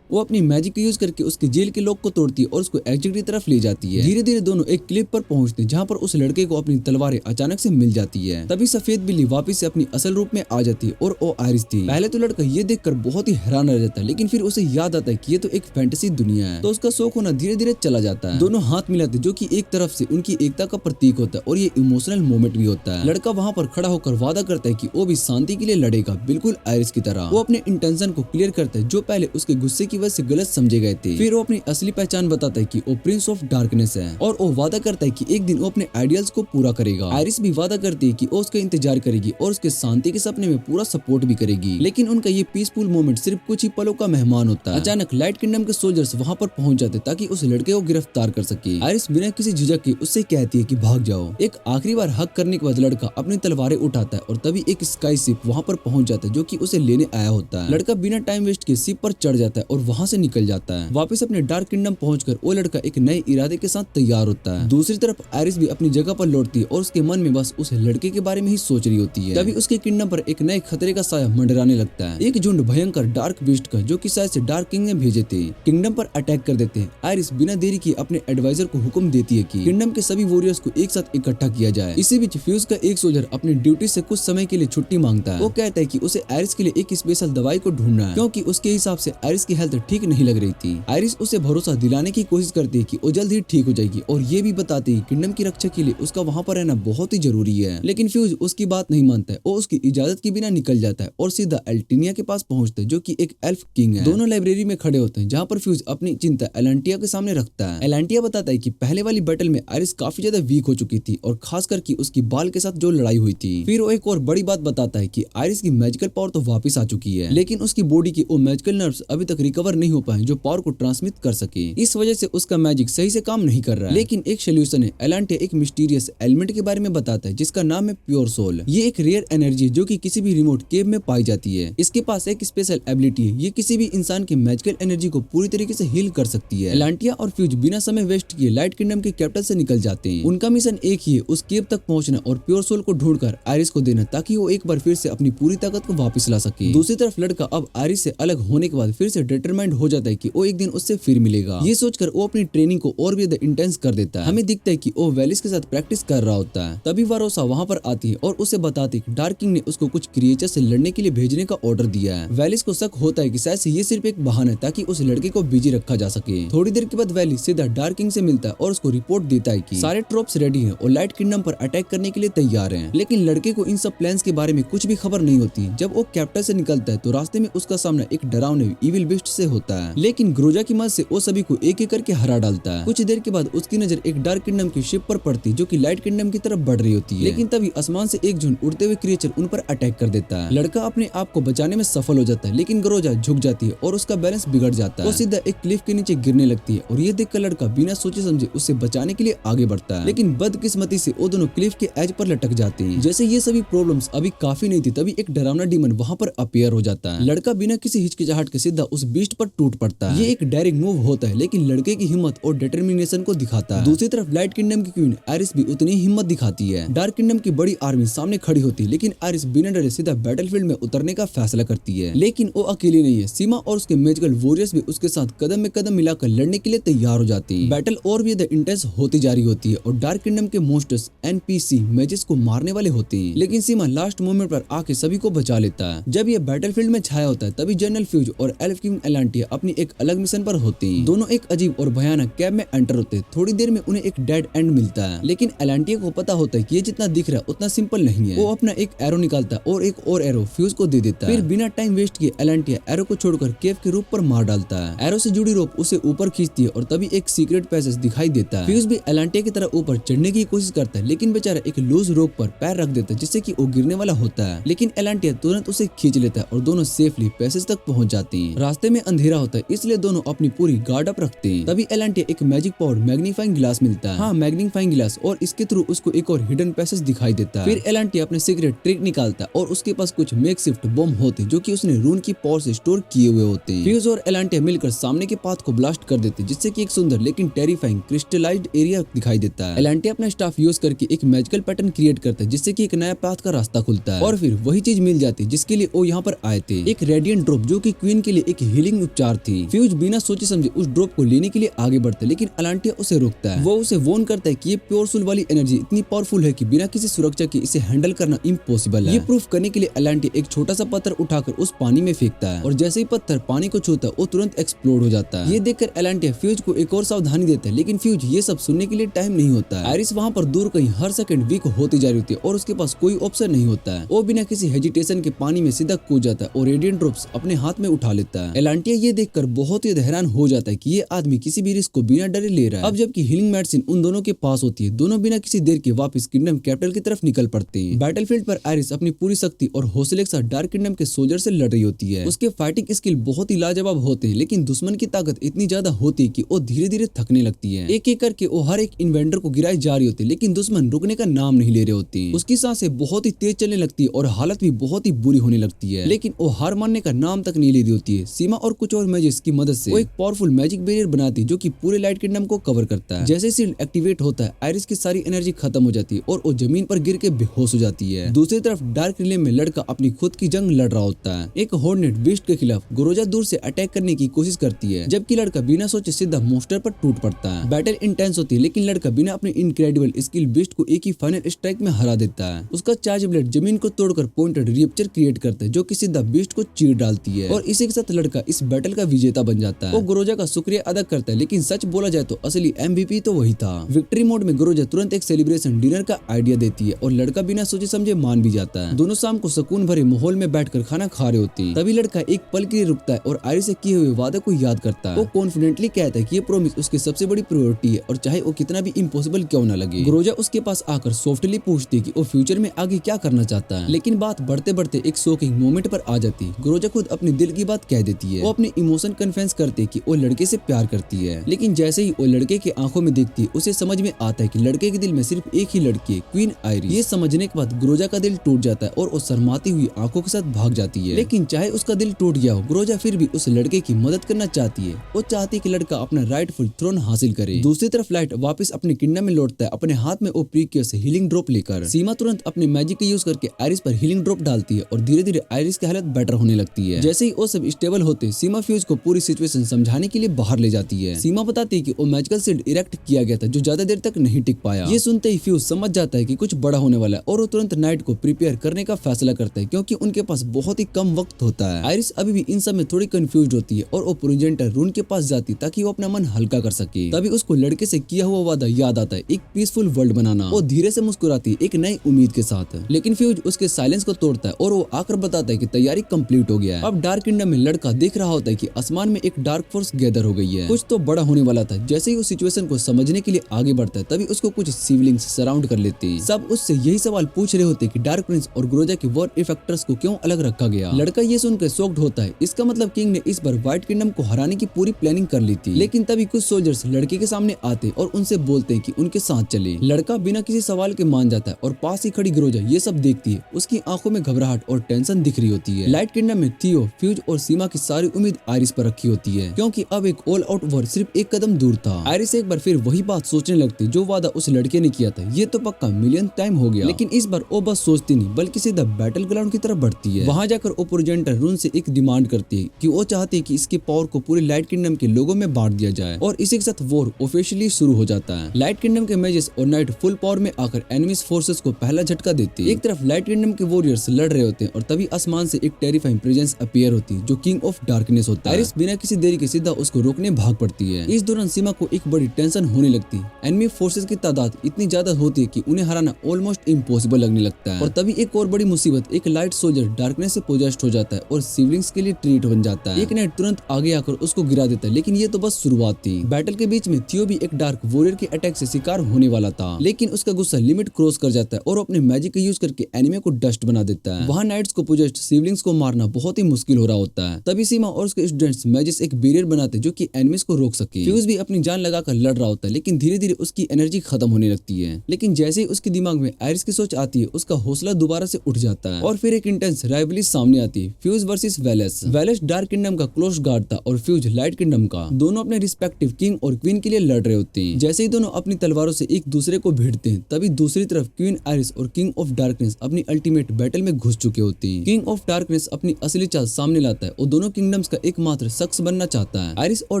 वो अपनी मैजिक यूज करके उसके जेल के लॉक को तोड़ती है और उसको एग्जिट की तरफ ले जाती है। धीरे धीरे दोनों एक क्लिप पर पहुंचते हैं जहां पर उस लड़के को अपनी तलवारें अचानक से मिल जाती है। तभी सफेद बिल्ली वापस से अपनी असल रूप में आ जाती है और वो आयरिस थी। पहले तो लड़का ये देखकर बहुत ही हैरान रह जाता है, लेकिन फिर उसे याद आता है कि ये तो एक फैंटेसी दुनिया है, तो उसका शौक होना धीरे धीरे चला जाता है। दोनों हाथ मिलाते जो कि एक तरफ से उनकी एकता का प्रतीक होता है और ये इमोशनल मोमेंट भी होता है। लड़का वहाँ पर खड़ा होकर वादा करता है कि वो भी शांति के लिए लड़ेगा, बिल्कुल आयरिस की तरह। वो अपने इंटेंशन को क्लियर करता है जो पहले उसके गुस्से की वजह से गलत समझे गए थे। फिर वो अपनी असली पहचान बताता है कि वो प्रिंस ऑफ डार्कनेस है और वो वादा करता है कि एक दिन वो अपने आइडियल्स को पूरा करेगा। आयरिस भी वादा करती है कि वो उसका इंतजार करेगी और उसके शांति के सपने में पूरा सपोर्ट भी करेगी। लेकिन उनका ये पीसफुल मोमेंट सिर्फ कुछ ही पलों का मेहमान होता है। अचानक लाइट किंगडम के सोल्जर्स वहाँ पर पहुंच जाते ताकि उस लड़के को गिरफ्तार कर सके। आयरिस बिना किसी झिझक के उससे कहती है कि भाग जाओ। एक आखिरी बार हक करने के बाद लड़का अपनी तलवारें उठाता है और तभी एक स्काई शिप वहाँ पर पहुंच जाता है जो कि उसे लेने आया होता है। लड़का बिना टाइम वेस्ट के शिप पर चढ़ जाता है और वहाँ से निकल जाता है। वापस अपने डार्क किंगडम पहुंचकर वो लड़का एक नए इरादे के साथ तैयार होता है। दूसरी तरफ आयरिस भी अपनी जगह पर लौटती है और उसके मन में बस उस लड़के के बारे में ही सोच रही होती है। तभी उसके किंगडम पर एक नए खतरे का साया मंडराने लगता है। एक झुंड भयंकर डार्क बीस्ट का, जो कि शायद से डार्क किंग ने भेजे थे, किंगडम पर अटैक कर देते हैं। आयरिस बिना देरी किए अपने एडवाइजर को हुक्म देती है कि किंगडम के सभी वॉरियर्स को एक साथ इकट्ठा किया जाए। इसी बीच फ्यूज का एक सोल्जर अपनी ड्यूटी से कुछ समय के लिए छुट्टी मांगता है। वो कहता है कि उसे आयरिस के लिए एक स्पेशल दवाई को ढूंढना है क्योंकि उसके हिसाब से आयरिस की हेल्थ ठीक नहीं लग रही थी। आयरिस उसे भरोसा दिलाने की कोशिश करती है कि वो जल्द ही ठीक हो जाएगी और ये भी बताती है किंगडम की रक्षा के लिए उसका वहाँ पर रहना बहुत ही जरूरी है। लेकिन फ्यूज उसकी बात नहीं मानता है। वो उसकी इजाजत के बिना निकल जाता है और सीधा एल्टिनिया के पास पहुंचता है जो कि एक एल्फ किंग है। दोनों लाइब्रेरी में खड़े होते हैं जहाँ पर फ्यूज अपनी चिंता एलांटिया के सामने रखता है। एलांटिया बताता है कि पहले वाली बैटल में आयरिस काफी ज्यादा वीक हो चुकी थी और खास करके उसकी बाल के साथ जो लड़ाई हुई थी। फिर वो एक और बड़ी बात बताता है कि आयरिस की मैजिकल पावर तो वापस आ चुकी है, लेकिन उसकी बॉडी की वो मैजिकल नर्व्स अभी तक रिकवर नहीं हो पाए जो पावर को ट्रांसमिट कर सके। इस वजह से उसका मैजिक सही से काम नहीं कर रहा है। लेकिन एक सोल्यूशन है। एलांटिया एक मिस्टीरियस एलिमेंट के बारे में बताता है जिसका नाम है प्योर सोल। ये एक रेयर एनर्जी जो कि किसी भी रिमोट केव में पाई जाती है। इसके पास एक स्पेशल एबिलिटी है, ये किसी भी इंसान की मैजिकल एनर्जी को पूरी तरीके से हील कर सकती है। एलांटिया और फ्यूज बिना समय वेस्ट किए लाइट किंगडम के कैपिटल से निकल जाते हैं। उनका मिशन एक ही है, उस केव तक पहुंचना और प्योर सोल को ढूंढकर आयरिस को देना ताकि वो एक बार फिर से अपनी पूरी ताकत को वापस ला सके। दूसरी तरफ लड़का अब आयरिस से अलग होने के बाद फिर से डिटरमाइन डिटरमाइंड हो जाता है कि वो एक दिन उससे फिर मिलेगा। ये सोचकर वो अपनी ट्रेनिंग को और भी ज्यादा इंटेंस कर देता है। हमें दिखता है कि वो वेलिस के साथ प्रैक्टिस कर रहा होता है। तभी वारोसा वहाँ पर आती है और उसे बताती है कि डार्क किंग ने उसको कुछ क्रिएचर से लड़ने के लिए भेजने का ऑर्डर दिया है। वेलिस को शक होता है कि शायद ये सिर्फ एक बहाना है ताकि उस लड़के को बिजी रखा जा सके। थोड़ी देर के बाद वेलिस सीधा डार्क किंग से मिलता है और उसको रिपोर्ट देता है कि सारे ट्रॉप्स रेडी हैं और लाइट किंगडम पर अटैक करने के लिए तैयार हैं। लेकिन लड़के को इन सब प्लान्स के बारे में कुछ भी खबर नहीं होती। जब वो कैपिटल से निकलता है तो रास्ते में उसका सामना एक डरावने इविल बिस्ट से होता है, लेकिन ग्रोजा की मदद से वो सभी को एक एक करके हरा डालता है। कुछ देर के बाद उसकी नजर एक डार्क किंगडम की शिप पर पड़ती जो कि लाइट किंगडम की तरफ बढ़ रही होती है। लेकिन तभी आसमान से एक झुंड उड़ते हुए क्रिएचर उन पर अटैक कर देता है। लड़का अपने आप को बचाने में सफल हो जाता है, लेकिन ग्रोजा झुक जाती है और उसका बैलेंस बिगड़ जाता है। वो सीधा एक क्लिफ के नीचे गिरने लगती है और ये देखकर लड़का बिना सोचे समझे उसे बचाने के लिए आगे बढ़ता है। लेकिन बदकिस्मती से वो दोनों क्लिफ के एज पर लटक जाते हैं। जैसे ये सभी प्रॉब्लम्स अभी काफी नहीं थी, तभी एक डरावना डीमन वहाँ पर अपीयर हो जाता है। लड़का बिना किसी हिचकिचाहट के सीधा उस बीस्ट पर टूट पड़ता है। ये एक डायरेक्ट मूव होता है, लेकिन लड़के की हिम्मत और डिटर्मिनेशन को दिखाता है। दूसरी तरफ लाइट किंगडम की क्वीन आयरिस भी उतनी हिम्मत दिखाती है। डार्क किंगडम की बड़ी आर्मी सामने खड़ी होती है, लेकिन आयरिस बिना डरे सीधा बैटलफील्ड में उतरने का फैसला करती है। लेकिन वो अकेली नहीं है, सीमा और उसके मैजिकल वॉरियर्स भी उसके साथ कदम में कदम मिलाकर लड़ने के लिए तैयार हो जाती है। बैटल और भी ज्यादा इंटेंस होती जा रही होती है और डार्क किंगडम के मॉन्स्टर्स एनपीसी मैजेस को मारने वाले होते हैं, लेकिन सीमा लास्ट मोमेंट पर आके सभी को बचा लेता है। जब ये बैटलफील्ड में छाया होता है तभी जनरल फ्यूज और एल्फ किंग एलांटिया अपनी एक अलग मिशन पर होते हैं। दोनों एक अजीब और भयानक कैब में एंटर होते हैं। थोड़ी देर में उन्हें एक डेड एंड मिलता है, लेकिन एलांटिया को पता होता है कि ये जितना दिख रहा है उतना सिंपल नहीं है। वो अपना एक एरो निकालता है और एक और एरो फ्यूज को दे देता है। फिर बिना टाइम वेस्ट किए एलांटिया एरो को छोड़कर केव के रूप पर मार डालता है। एरो से जुड़ी रोप उसे ऊपर खींचती है और तभी एक सीक्रेट पैसेज दिखाई देता है। फ्यूज भी एलांटिया की तरह ऊपर चढ़ने की कोशिश करता है, लेकिन बेचारा एक लूज रोप पर पैर रख देता है जिससे कि वो गिरने वाला होता है। लेकिन एलांटिया तुरंत उसे खींच लेता है और दोनों सेफली पैसेज तक पहुंच जाते हैं। रास्ते में अंधेरा होता है, इसलिए दोनों अपनी पूरी गार्ड अप रखते हैं। तभी एलांटिया एक मैजिक पावर मैग्नीफाइंग ग्लास मिलता है। हाँ, मैग्नीफाइंग ग्लास, और इसके थ्रू उसको एक और हिडन पैसेज दिखाई देता है। फिर एलांटिया अपने सीक्रेट ट्रिक निकालता है और उसके पास कुछ मेकशिफ्ट बम होते जो कि उसने रून की पावर से स्टोर किए हुए होते हैं। फ्यूज और एलांटिया मिलकर सामने के पाथ को ब्लास्ट कर देते जिससे कि एक सुंदर लेकिन टेरिफाइंग क्रिस्टलाइज्ड एरिया दिखाई देता है। एलांटिया अपना स्टाफ यूज करके एक मैजिकल पैटर्न क्रिएट करता है जिससे कि एक नया पाथ का रास्ता खुलता है और फिर वही चीज मिल जाती है जिसके लिए वो यहाँ पर आए थे, एक रेडिएंट ड्रॉप जो कि क्वीन के लिए एक हीलिंग उपचार थी। फ्यूज बिना सोचे समझे उस ड्रॉप को लेने के लिए आगे बढ़ता है, लेकिन एलांटिया उसे रोकता है। वो उसे वॉर्न करता है कि ये प्योर सोल वाली एनर्जी इतनी पावरफुल है कि बिना किसी सुरक्षा के इसे हैंडल करना इम्पॉसिबल है। ये प्रूफ करने के लिए एलांटिया एक छोटा सा पत्थर उठाकर उस पानी में फेंकता है और जैसे ही पत्थर पानी को छूता है वो तुरंत एक्सप्लोड हो जाता है। ये देखकर एलांटिया फ्यूज को एक और सावधानी देता है, लेकिन फ्यूज ये सब सुनने के लिए टाइम नहीं होता है। आयरिस वहाँ पर दूर कहीं हर सेकंड वीक होती जा रही होती है और उसके पास कोई ऑप्शन नहीं होता है। वो बिना किसी हेजिटेशन के पानी में सीधा कूद जाता है और रेडिएंट ड्रॉप्स अपने हाथ में उठा लेता है। एलांटिया ये देखकर बहुत ही हैरान हो जाता है कि ये आदमी किसी भी रिस्क को बिना डरे ले रहा है। अब जबकि हीलिंग मेडिसिन उन दोनों के पास होती है, दोनों बिना किसी देर के वापस किंगडम कैपिटल की तरफ निकल पड़ते हैं। बैटलफील्ड पर आयरिस अपनी पूरी शक्ति और हौसले के साथ डार्क किंगडम के सोल्जर से लड़ रही होती है। उसके फाइटिंग स्किल बहुत ही लाजवाब होते हैं, लेकिन दुश्मन की ताकत इतनी ज्यादा होती है कि वो धीरे धीरे थकने लगती है। एक एक करके वो हर एक इन्वेंटर को गिराई जा रही होती है, लेकिन दुश्मन रुकने का नाम नहीं ले रहे होते हैं। उसकी सांसें बहुत ही तेज चलने लगती है और हालत भी बहुत ही बुरी होने लगती है, लेकिन वो हार मानने का नाम तक नहीं ले रही होती है। सीमा और कुछ और मैजिक्स की मदद से वो एक पावरफुल मैजिक बैरियर बनाती है जो कि पूरे लाइट किंगडम को कवर करता है। जैसे शील्ड एक्टिवेट होता है, आयरिस की सारी एनर्जी खत्म हो जाती है और वो जमीन पर गिर के बेहोश हो जाती है। दूसरी तरफ डार्क रिले में लड़का अपनी खुद की जंग लड़ रहा होता है। एक हॉर्नेट बीस्ट के खिलाफ ग्रोजा दूर से अटैक करने की कोशिश करती है, जबकि लड़का बिना सोचे सीधा मॉन्स्टर पर टूट पड़ता है। बैटल इंटेंस होती है, लेकिन लड़का बिना अपने इनक्रेडिबल स्किल बीस्ट को एक ही फाइनल स्ट्राइक में हरा देता है। उसका चार्ज ब्लेड जमीन को तोड़कर पॉइंटेड रिएप्चर क्रिएट करता है जो कि सीधा बीस्ट को चीर डालती है और इसी के साथ लड़का इस बैटल का विजेता बन जाता है। वो ग्रोजा का शुक्रिया अदा करता है, लेकिन सच बोला जाए तो असली MVP तो वही था। विक्ट्री मोड में ग्रोजा तुरंत एक सेलिब्रेशन डिनर का आइडिया देती है और लड़का बिना सोचे समझे मान भी जाता है। दोनों शाम को सुकून भरे माहौल में बैठकर खाना खा रहे होते हैं। तभी लड़का एक पल के लिए रुकता है और आयरिस से किए हुए वादे को याद करता है। वो कॉन्फिडेंटली कहता है कि ये प्रॉमिस उसकी सबसे बड़ी प्रायोरिटी है और चाहे वो कितना भी इम्पॉसिबल क्यों ना लगे। ग्रोजा उसके पास आकर सॉफ्टली पूछती है कि वो फ्यूचर में आगे क्या करना चाहता है, लेकिन बात बढ़ते बढ़ते एक शॉकिंग मोमेंट पर आ जाती है। ग्रोजा खुद अपने दिल की बात कह देती है। वो अपने इमोशन कन्फेस करती है कि वो लड़के से प्यार करती है, लेकिन जैसे ही वो लड़के के आंखों में देखती है उसे समझ में आता है कि लड़के के दिल में सिर्फ एक ही लड़की है, क्वीन आयरिस। ये समझने के बाद ग्रोजा का दिल टूट जाता है और वो शर्माती हुई आंखों के साथ भाग जाती है। लेकिन चाहे उसका दिल टूट गया हो, ग्रोजा फिर भी उस लड़के की मदद करना चाहती है। वो चाहती है कि लड़का अपना राइटफुल थ्रोन हासिल करे। दूसरी तरफ लाइट वापस अपने किंगडम में लौटता है, अपने हाथ में वो प्रीक्योस हीलिंग ड्रॉप लेकर। सीमा तुरंत अपने मैजिक का यूज करके आयरिस पर हीलिंग ड्रॉप डालती है और धीरे धीरे आयरिस की हालत बेटर होने लगती है। जैसे ही वो सब स्टेबल होते, सीमा फ्यूज को पूरी सिचुएशन समझाने के लिए बाहर ले जाती है। सीमा बताती है कि वो मैजिकल सीड इरेक्ट किया गया था जो ज्यादा देर तक नहीं टिक पाया। ये सुनते ही फ्यूज समझ जाता है कि कुछ बड़ा होने वाला है और वो तुरंत नाइट को प्रिपेयर करने का फैसला करता है क्योंकि उनके पास बहुत ही कम वक्त होता है। आयरिस अभी भी इन सब में थोड़ी कंफ्यूज होती है और वो प्रोजेंटर रून के पास जाती ताकि वो अपना मन हल्का कर सके। तभी उसको लड़के से किया हुआ वादा याद आता है, एक पीसफुल वर्ल्ड बनाना। वो धीरे से मुस्कुराती है एक नई उम्मीद के साथ। लेकिन फ्यूज उसके साइलेंस को तोड़ता है और वो आकर बताता है कि तैयारी कंप्लीट हो गया है। अब डार्क किंगडम में लड़का देख रहा होता है कि आसमान में एक डार्क फोर्स गैदर हो गई है, कुछ तो बड़ा होने वाला था। जैसे ही वो सिचुएशन को समझने के लिए आगे बढ़ता है तभी उसको कुछ सिवलिंग्स सराउंड कर लेते हैं। सब उससे यही सवाल पूछ रहे होते कि डार्क प्रिंस और ग्रोजा के वॉर इफेक्टर्स को क्यों अलग रखा गया। लड़का ये सुनकर शॉक्ड होता है, इसका मतलब किंग ने इस बार व्हाइट किंगडम को हराने की पूरी प्लानिंग कर ली थी। लेकिन तभी कुछ सोल्जर्स लड़के के सामने आते और उनसे बोलते हैं कि उनके साथ चले। लड़का बिना किसी सवाल के मान जाता है और पास ही खड़ी ग्रोजा ये सब देखती है। उसकी आंखों में घबराहट और टेंशन दिख रही होती है। लाइट किंगडम में थियो, फ्यूज और सीमा की सारी उम्मीद आयरिस पर रखी होती है क्योंकि अब एक ऑल आउट वॉर सिर्फ एक कदम दूर था। आयरिस एक बार फिर वही बात सोचने लगती जो वादा उस लड़के ने किया था, ये तो पक्का मिलियन टाइम हो गया। लेकिन इस बार वो बस सोचती नहीं बल्कि सीधा बैटल ग्राउंड की तरफ बढ़ती है। वहां जाकर वो प्रोजेंटर रून से एक डिमांड करती है कि वो चाहती है कि इसके पावर को पूरे लाइट किंगडम के लोगों में बांट दिया जाए और इसी के साथ वॉर ऑफिशियली शुरू हो जाता है। लाइट किंगडम के मैजेस और नाइट फुल पावर में आकर एनिमीज फोर्सेस को पहला झटका देती है। एक तरफ लाइट किंगडम के वॉरियर्स लड़ रहे होते हैं और तभी आसमान से एक टेरिफाइंग प्रेजेंस अपीयर होती है जो किंग ऑफ डार्कनेस होता है। आयरिस बिना किसी देरी के सीधा उसको रोकने भाग पड़ती है। इस दौरान सीमा को एक बड़ी टेंशन होने लगती है। एनिमी फोर्सेस की तादाद इतनी ज्यादा होती है कि उन्हें हराना ऑलमोस्ट इम्पॉसिबल लगने लगता है। और तभी एक और बड़ी मुसीबत, एक लाइट सोल्जर डार्कनेस से पोजेस्ड हो जाता है और सिवलिंग्स के लिए ट्रीट बन जाता है। एक नाइट तुरंत आगे आकर उसको गिरा देता है, लेकिन ये तो बस शुरुआत थी। बैटल के बीच में थियो भी एक डार्क वॉरियर के अटैक से शिकार होने वाला था, लेकिन उसका गुस्सा लिमिट क्रॉस कर जाता है और अपने मैजिक का यूज करके एनिमे को डस्ट बना देता है। वहाँ नाइट्स को पोजेस्ड सिवलिंग्स को मारना बहुत ही मुश्किल हो रहा होता है। तभी सीमा और उसके स्टूडेंट्स मैजिस एक बैरियर बनाते जो कि एनिमीज को रोक सके। फ्यूज भी अपनी जान लगाकर लड़ रहा होता है, लेकिन धीरे धीरे उसकी एनर्जी खत्म होने लगती है। लेकिन जैसे ही उसके दिमाग में आयरिस की सोच आती है, उसका हौसला दोबारा से उठ जाता है और फिर एक इंटेंस राइवलरी सामने आती है, fuse versus Wallace. Wallace dark kingdom का क्लोज गार्ड था और फ्यूज लाइट किंगडम का। दोनों अपने रिस्पेक्टिव किंग और क्वीन के लिए लड़ रहे होते हैं। जैसे ही दोनों अपनी तलवारों से एक दूसरे को भिड़ते हैं, तभी दूसरी तरफ क्वीन आयरिस और किंग ऑफ डार्कनेस अपनी अल्टीमेट बैटल में घुस चुके होते हैं। किंग ऑफ डार्कनेस अपनी असली चाल सामने लाता है और दोनों किंगडम्स का एकमात्र शख्स बनना चाहता है। आयरिस और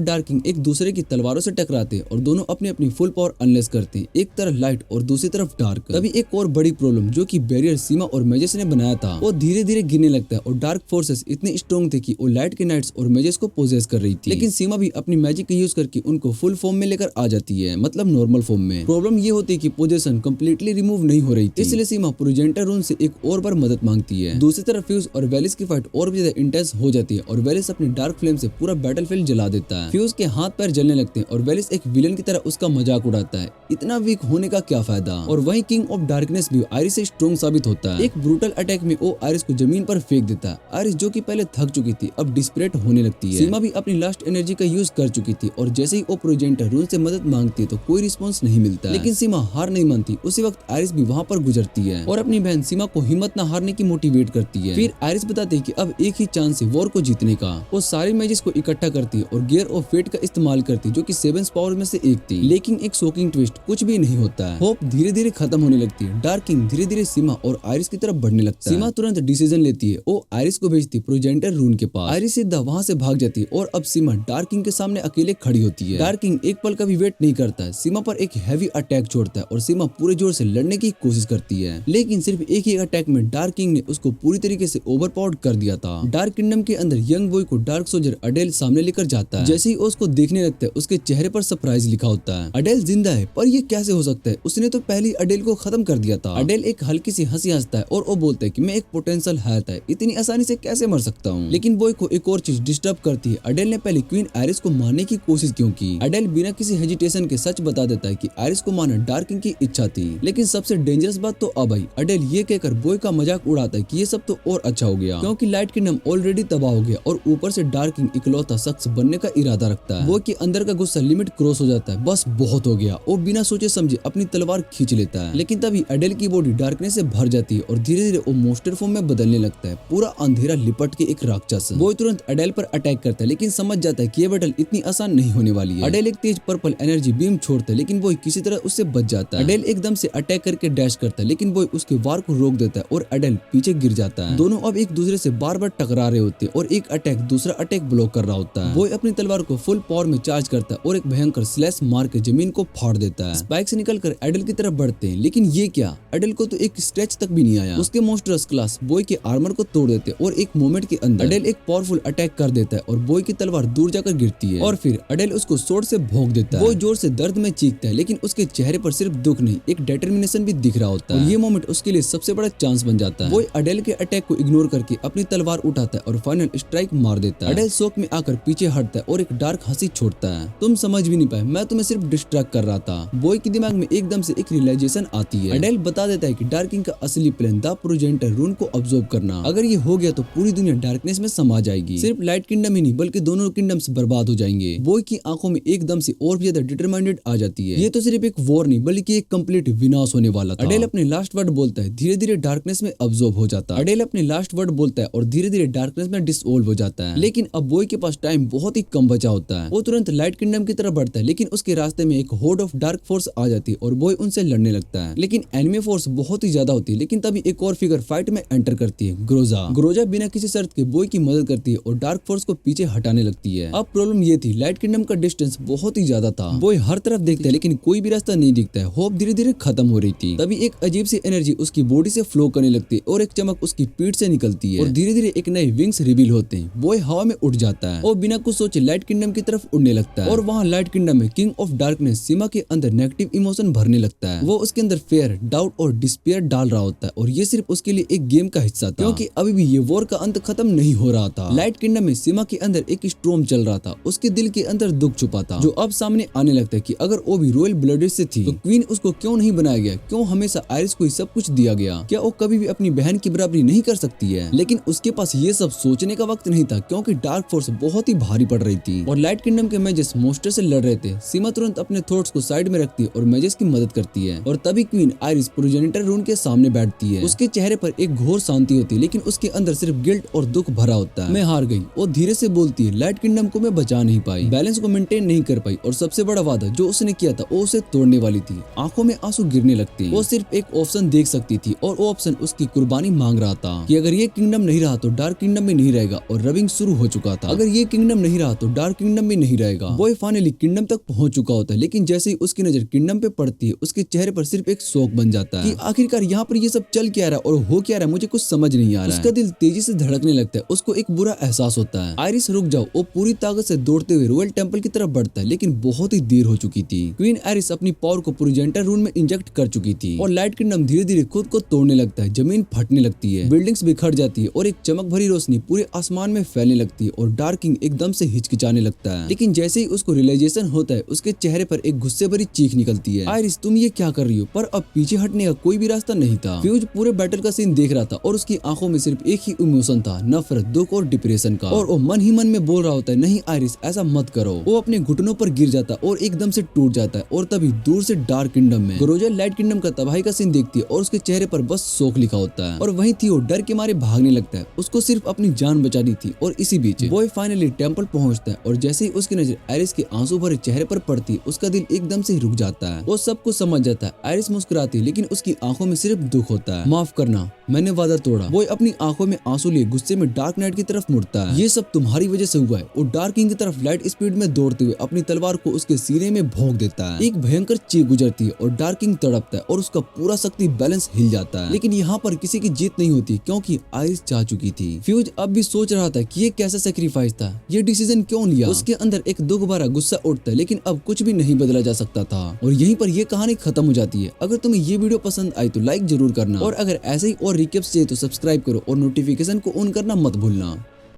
डार्क किंग एक दूसरे की तलवारों से टकराते हैं और दोनों अपनी अपनी फुल पावर अनलेस करते हैं, एक तरफ लाइट और दूसरी तरफ डार्क। तभी एक और बड़ी प्रॉब्लम जो कि बैरियर सीमा और मेजेस ने बनाया था वो धीरे धीरे गिरने लगता है और डार्क फोर्सेस इतने स्ट्रॉन्ग थे कि वो लाइट के नाइट्स और मेजेस को पोजेस कर रही थी। लेकिन सीमा भी अपनी मैजिक का यूज करके उनको फुल फॉर्म में लेकर आ जाती है, मतलब नॉर्मल फॉर्म में। प्रॉब्लम ये होती है कि पोजेशन कंप्लीटली रिमूव नहीं हो रही थी, इसलिए सीमा प्रोजेंटर रून से एक और बार मदद मांगती है। दूसरी तरफ फ्यूज और वेलिस की फाइट और भी ज्यादा इंटेंस हो जाती है और वेलिस अपनी डार्क फ्लेम से पूरा बैटलफील्ड जला देता है। फ्यूज के हाथ पैर जलने लगते हैं और वेलिस एक विलन की तरह उसका मजाक उड़ाता है, इतना वीक होने का क्या फायदा। और वहीं किंग ऑफ डार्कनेस भी आयरिस से स्ट्रॉन्ग साबित होता है। एक ब्रूटल अटैक में वो आयरिस को जमीन पर फेंक देता है। आयरिस जो कि पहले थक चुकी थी अब डिस्परेट होने लगती है। सीमा भी अपनी लास्ट एनर्जी का यूज कर चुकी थी और जैसे ही वो प्रोजेंटर रून से मदद मांगती है तो कोई रिस्पॉन्स नहीं मिलता। लेकिन सीमा हार नहीं मानती। उसी वक्त आयरिस भी वहाँ पर गुजरती है और अपनी बहन सीमा को हिम्मत न हारने की मोटिवेट करती है। फिर आयरिस बताती है कि अब एक ही चांस है वॉर को जीतने का। वो सारे मैजिस को इकट्ठा करती है और गियर ऑफ फेट का इस्तेमाल करती है जो कि 7 पावर में से एक थी। लेकिन एक शॉकिंग ट्विस्ट, कुछ भी नहीं होता है। होप धीरे धीरे खत्म होने लगती है। डार्क किंग धीरे धीरे सीमा और आयरिस की तरफ बढ़ने लगता है। सीमा तुरंत डिसीजन लेती है, वो आयरिस को भेजती प्रोजेंटर रून के पास। आयरिस सीधा वहाँ से भाग जाती है और अब सीमा डार्क किंग के सामने अकेले खड़ी होती है। डार्क किंग एक पल का भी वेट नहीं करता है, सीमा पर एक हैवी अटैक छोड़ता है और सीमा पूरे जोर से लड़ने की कोशिश करती है। लेकिन सिर्फ एक ही अटैक में डार्क किंग ने उसको पूरी तरीके से ओवरपावर्ड कर दिया था। डार्क किंगडम के अंदर यंग बॉय को डार्क सोल्जर अडेल सामने लेकर जाता है। जैसे ही उसको देखने लगता है उसके चेहरे पर सरप्राइज लिखा होता है। अडेल जिंदा है, पर ये कैसे हो सकता है? उसने तो पहले अडेल को खत्म कर दिया था। अडेल एक हल्की सी हंसी हंसता है और वो बोलता है कि मैं एक पोटेंशियल हैत है, इतनी आसानी से कैसे मर सकता हूँ। लेकिन बॉय को एक और चीज डिस्टर्ब करती है। अडेल ने पहले क्वीन आयरिस को मारने की कोशिश क्यों की? अडेल बिना किसी हेजिटेशन के सच बता देता है कि आयरिस को मारना डार्क किंग की इच्छा थी। लेकिन सबसे डेंजरस बात तो अब आई, अडेल ये कहकर बॉय का मजाक उड़ाता है कि ये सब तो और अच्छा हो गया क्योंकि लाइट किंगडम ऑलरेडी तबाह हो गया और ऊपर से डार्क किंग इकलौता शख्स बनने का इरादा रखता है। वो के अंदर का गुस्सा लिमिट क्रॉस हो जाता है, बस बहुत हो गया। वो बिना सोचे समझे अपनी तलवार खींच लेता है। लेकिन तभी अडेल की बॉडी डार्कनेस से भर जाती है और धीरे धीरे वो मोस्टर फॉर्म में बदलने लगता है, पूरा अंधेरा लिपट के एक राक्षस। वो तुरंत अडेल पर अटैक करता है लेकिन समझ जाता है कि ये बैटल इतनी आसान नहीं होने वाली है। अडेल एक तेज पर्पल एनर्जी बीम छोड़ता है लेकिन वो किसी तरह उससे बच जाता है। अडेल एकदम से अटैक करके डैश करता है लेकिन वो उसके वार को रोक देता है और अडेल पीछे गिर जाता है। दोनों अब एक दूसरे से बार बार टकरा रहे होते हैं और एक अटैक दूसरा अटैक ब्लॉक कर रहा होता है। बॉय अपनी तलवार को फुल पावर में चार्ज करता है और एक भयंकर स्लैश मार के जमीन को फाड़ देता है। स्पाइक्स निकलकर एडल की तरफ बढ़ते हैं, लेकिन ये क्या, एडल को तो एक स्क्रैच तक भी नहीं आया। उसके मॉन्स्टरस क्लास बॉय के आर्मर को तोड़ देते और एक मोमेंट के अंदर एडल एक पावरफुल अटैक कर देता है और बॉय की तलवार दूर जाकर गिरती है और फिर एडल उसको स्वॉर्ड से भोंक देता है। बॉय जोर से दर्द में चीखता है, लेकिन उसके चेहरे पर सिर्फ दुख नहीं, एक डिटर्मिनेशन भी दिख रहा होता है। और ये मोमेंट उसके लिए सबसे बड़ा चांस बन जाता है। बॉय एडल के अटैक को इग्नोर करके अपनी तलवार उठाता है और फाइनल स्ट्राइक मार देता है। एडल शॉक में आकर पीछे हटता है और एक डार्क हंसी छोड़ता है, तुम समझ भी नहीं पाए, मैं तुम्हें सिर्फ डिस्ट्रैक्ट कर रहा था। बॉय के दिमाग में एकदम से एक रियलाइजेशन आती है। एडल बता देता है कि डार्क किंग का असली प्लान द प्रोजेंटर रून को ऑब्जर्व करना, अगर ये हो गया तो पूरी दुनिया डार्कनेस में समा जाएगी। सिर्फ लाइट किंगडम ही नहीं बल्कि दोनों किंगडम्स बर्बाद हो जाएंगे। बॉय की आंखों में एकदम से और भी ज्यादा डिटरमाइंडेड आ जाती है। ये तो सिर्फ एक वॉर नहीं बल्कि एक कंप्लीट विनाश होने वाला था। एडल अपने लास्ट वर्ड बोलता है, धीरे धीरे डार्कनेस में अब्सॉर्ब हो जाता है। एडल अपने लास्ट वर्ड बोलता है और धीरे धीरे डार्कनेस में डिसॉल्व हो जाता है। लेकिन अब बॉय के पास टाइम बहुत ही कम बचा होता है। वो तुरंत लाइट किंगडम की तरफ बढ़ता है, लेकिन उसके रास्ते में एक होर्ड ऑफ डार्क फोर्स आ जाती है और बॉय उनसे लड़ने लगता है। लेकिन एनिमी फोर्स बहुत ही ज्यादा होती है। लेकिन तभी एक और फिगर फाइट में एंटर करती है, ग्रोजा। ग्रोजा बिना किसी शर्त के बॉय की मदद करती है और डार्क फोर्स को पीछे हटाने लगती है। अब प्रॉब्लम ये थी, लाइट किंगडम का डिस्टेंस बहुत ही ज्यादा था। बॉय हर तरफ देखता है लेकिन कोई भी रास्ता नहीं दिखता है। होप धीरे धीरे खत्म हो रही थी। तभी एक अजीब सी एनर्जी उसकी बॉडी से फ्लो करने लगती है और एक चमक उसकी पीठ से निकलती है और धीरे धीरे एक नए विंग्स रिवील होते हैं। बॉय हवा में उड़ जाता है और बिना कुछ सोचे लाइट किंगडम की तरफ उड़ने लगता है और वहाँ लाइट किंगडम में किंग ऑफ डार्कनेस सीमा के अंदर नेगेटिव इमोशन भरने लगता है। वो उसके अंदर फेयर, डाउट और डिस्पेयर डाल रहा होता है और ये सिर्फ उसके लिए एक गेम का हिस्सा था, क्योंकि अभी भी ये वॉर का अंत खत्म नहीं हो रहा था। लाइट किंगडम में सीमा के अंदर एक स्ट्रॉम चल रहा था। उसके दिल के अंदर दुख छुपा था, जो अब सामने आने लगता है कि अगर वो भी रॉयल ब्लडेड से थी तो क्वीन उसको क्यों नहीं बनाया गया, क्यों हमेशा आयरिस को ही सब कुछ दिया गया, क्या वो कभी भी अपनी बहन की बराबरी नहीं कर सकती है। लेकिन उसके पास ये सब सोचने का वक्त नहीं था, क्योंकि डार्क फोर्स बहुत ही भारी पड़ रही थी और लाइट किंगडम के मैजेस मोस्टर से लड़ रहे थे। सीमा तुरंत अपने थॉट्स को साइड में रखती है और मैजेस की मदद करती है और तभी क्वीन आयरिस प्रोजेनिटर रून के सामने बैठती है। उसके चेहरे पर एक घोर शांति होती है, लेकिन उसके अंदर सिर्फ गिल्ट और दुख भरा होता है। मैं हार गई, वो धीरे से बोलती है, लाइट किंगडम को मैं बचा नहीं पाई, बैलेंस को मेंटेन नहीं कर पाई और सबसे बड़ा वादा जो उसने किया था वो उसे तोड़ने वाली थी। आंखों में आंसू गिरने लगते हैं। वो सिर्फ एक ऑप्शन देख सकती थी और वो ऑप्शन उसकी कुर्बानी मांग रहा था कि अगर ये किंगडम नहीं रहा तो डार्क किंगडम भी नहीं रहेगा और रबिंग शुरू हो चुका था। अगर ये किंगडम नहीं रहा तो डार्क किंगडम भी नहीं रहेगा। बॉय फाइनली किंगडम तक पहुंच चुका होता है, लेकिन जैसे ही उसकी नजर किंगडम पे पड़ती है उसके चेहरे पर सिर्फ एक शौक बन जाता है कि आखिरकार यहाँ पर ये सब चल क्या रहा है और हो क्या रहा है, मुझे कुछ समझ नहीं आ रहा है। उसका दिल तेजी से धड़कने लगता है। उसको एक बुरा एहसास होता है, आयरिस रुक जाओ। वो पूरी ताकत से दौड़ते हुए रॉयल टेंपल की तरफ बढ़ता है, लेकिन बहुत ही देर हो चुकी थी। क्वीन आयरिस अपनी पावर को प्रोजेंटर रून में इंजेक्ट कर चुकी थी और लाइट किंगडम धीरे धीरे खुद को तोड़ने लगता है। जमीन फटने लगती है, बिल्डिंग्स बिखर जाती है और एक चमक भरी रोशनी पूरे आसमान में फैलने लगती है और डार्क किंग एकदम से हिचकिचाने लगता है। लेकिन जैसे ही उसको रियलाइजेशन होता है उसके चेहरे पर एक गुस्से भरी चीख निकलती है, आयरिस तुम ये क्या कर रही हो। पर अब पीछे हटने का कोई भी रास्ता नहीं था। फ्यूज पूरे बैटल का सीन देख रहा था और उसकी आंखों में सिर्फ एक ही इमोशन था, नफरत, दुख और डिप्रेशन का। और वो मन ही मन में बोल रहा होता है, नहीं आयरिस ऐसा मत करो। वो अपने घुटनों पर गिर जाता है और एकदम से टूट जाता है और तभी दूर से डार्क किंगडम में ग्रोजा लाइट किंगडम का तबाही का सीन देखती है और उसके चेहरे पर बस शोक लिखा होता है और वहीं थी वो डर के मारे भागने लगता है। उसको सिर्फ अपनी जान बचानी थी और इसी बीच बॉय फाइनली टेंपल पहुंचता है और जैसे ही उसकी नजर आयरिस के आंसू भरे चेहरे पर पड़ती है उसका दिल एकदम से रुक जाता है। वो सब कुछ समझ जाता है। आयरिस मुस्कुराती है लेकिन उसकी आंखों में सिर्फ दुख होता है। माफ करना, मैंने वादा तोड़ा। बॉय अपनी आंखों में आंसू लिए गुस्से में डार्क नाइट की तरफ मुड़ता है। ये सब तुम्हारी वजह से हुआ है। वो डार्क किंग की तरफ लाइट स्पीड में दौड़ते हुए अपनी तलवार को उसके सीने में भोंक देता है। एक भयंकर चीख गुजरती है और डार्क किंग तड़पता है और उसका पूरा शक्ति बैलेंस हिल जाता है। लेकिन यहाँ पर किसी की जीत नहीं होती क्योंकि आयरिस जा चुकी थी। फ्यूज अब भी सोच रहा था कि ये कैसा सेक्रीफाइस था, ये डिसीजन क्यों लिया। उसके अंदर एक दुख भरा गुस्सा उठता है, लेकिन अब कुछ भी नहीं बदला जा सकता था और यहीं पर ये कहानी खत्म हो जाती है। अगर तुम्हें ये वीडियो पसंद आई तो लाइक जरूर करना और अगर ऐसे ही और रिकेप्स चाहिए तो सब्सक्राइब करो और नोटिफिकेशन को ऑन करना मत भूलना।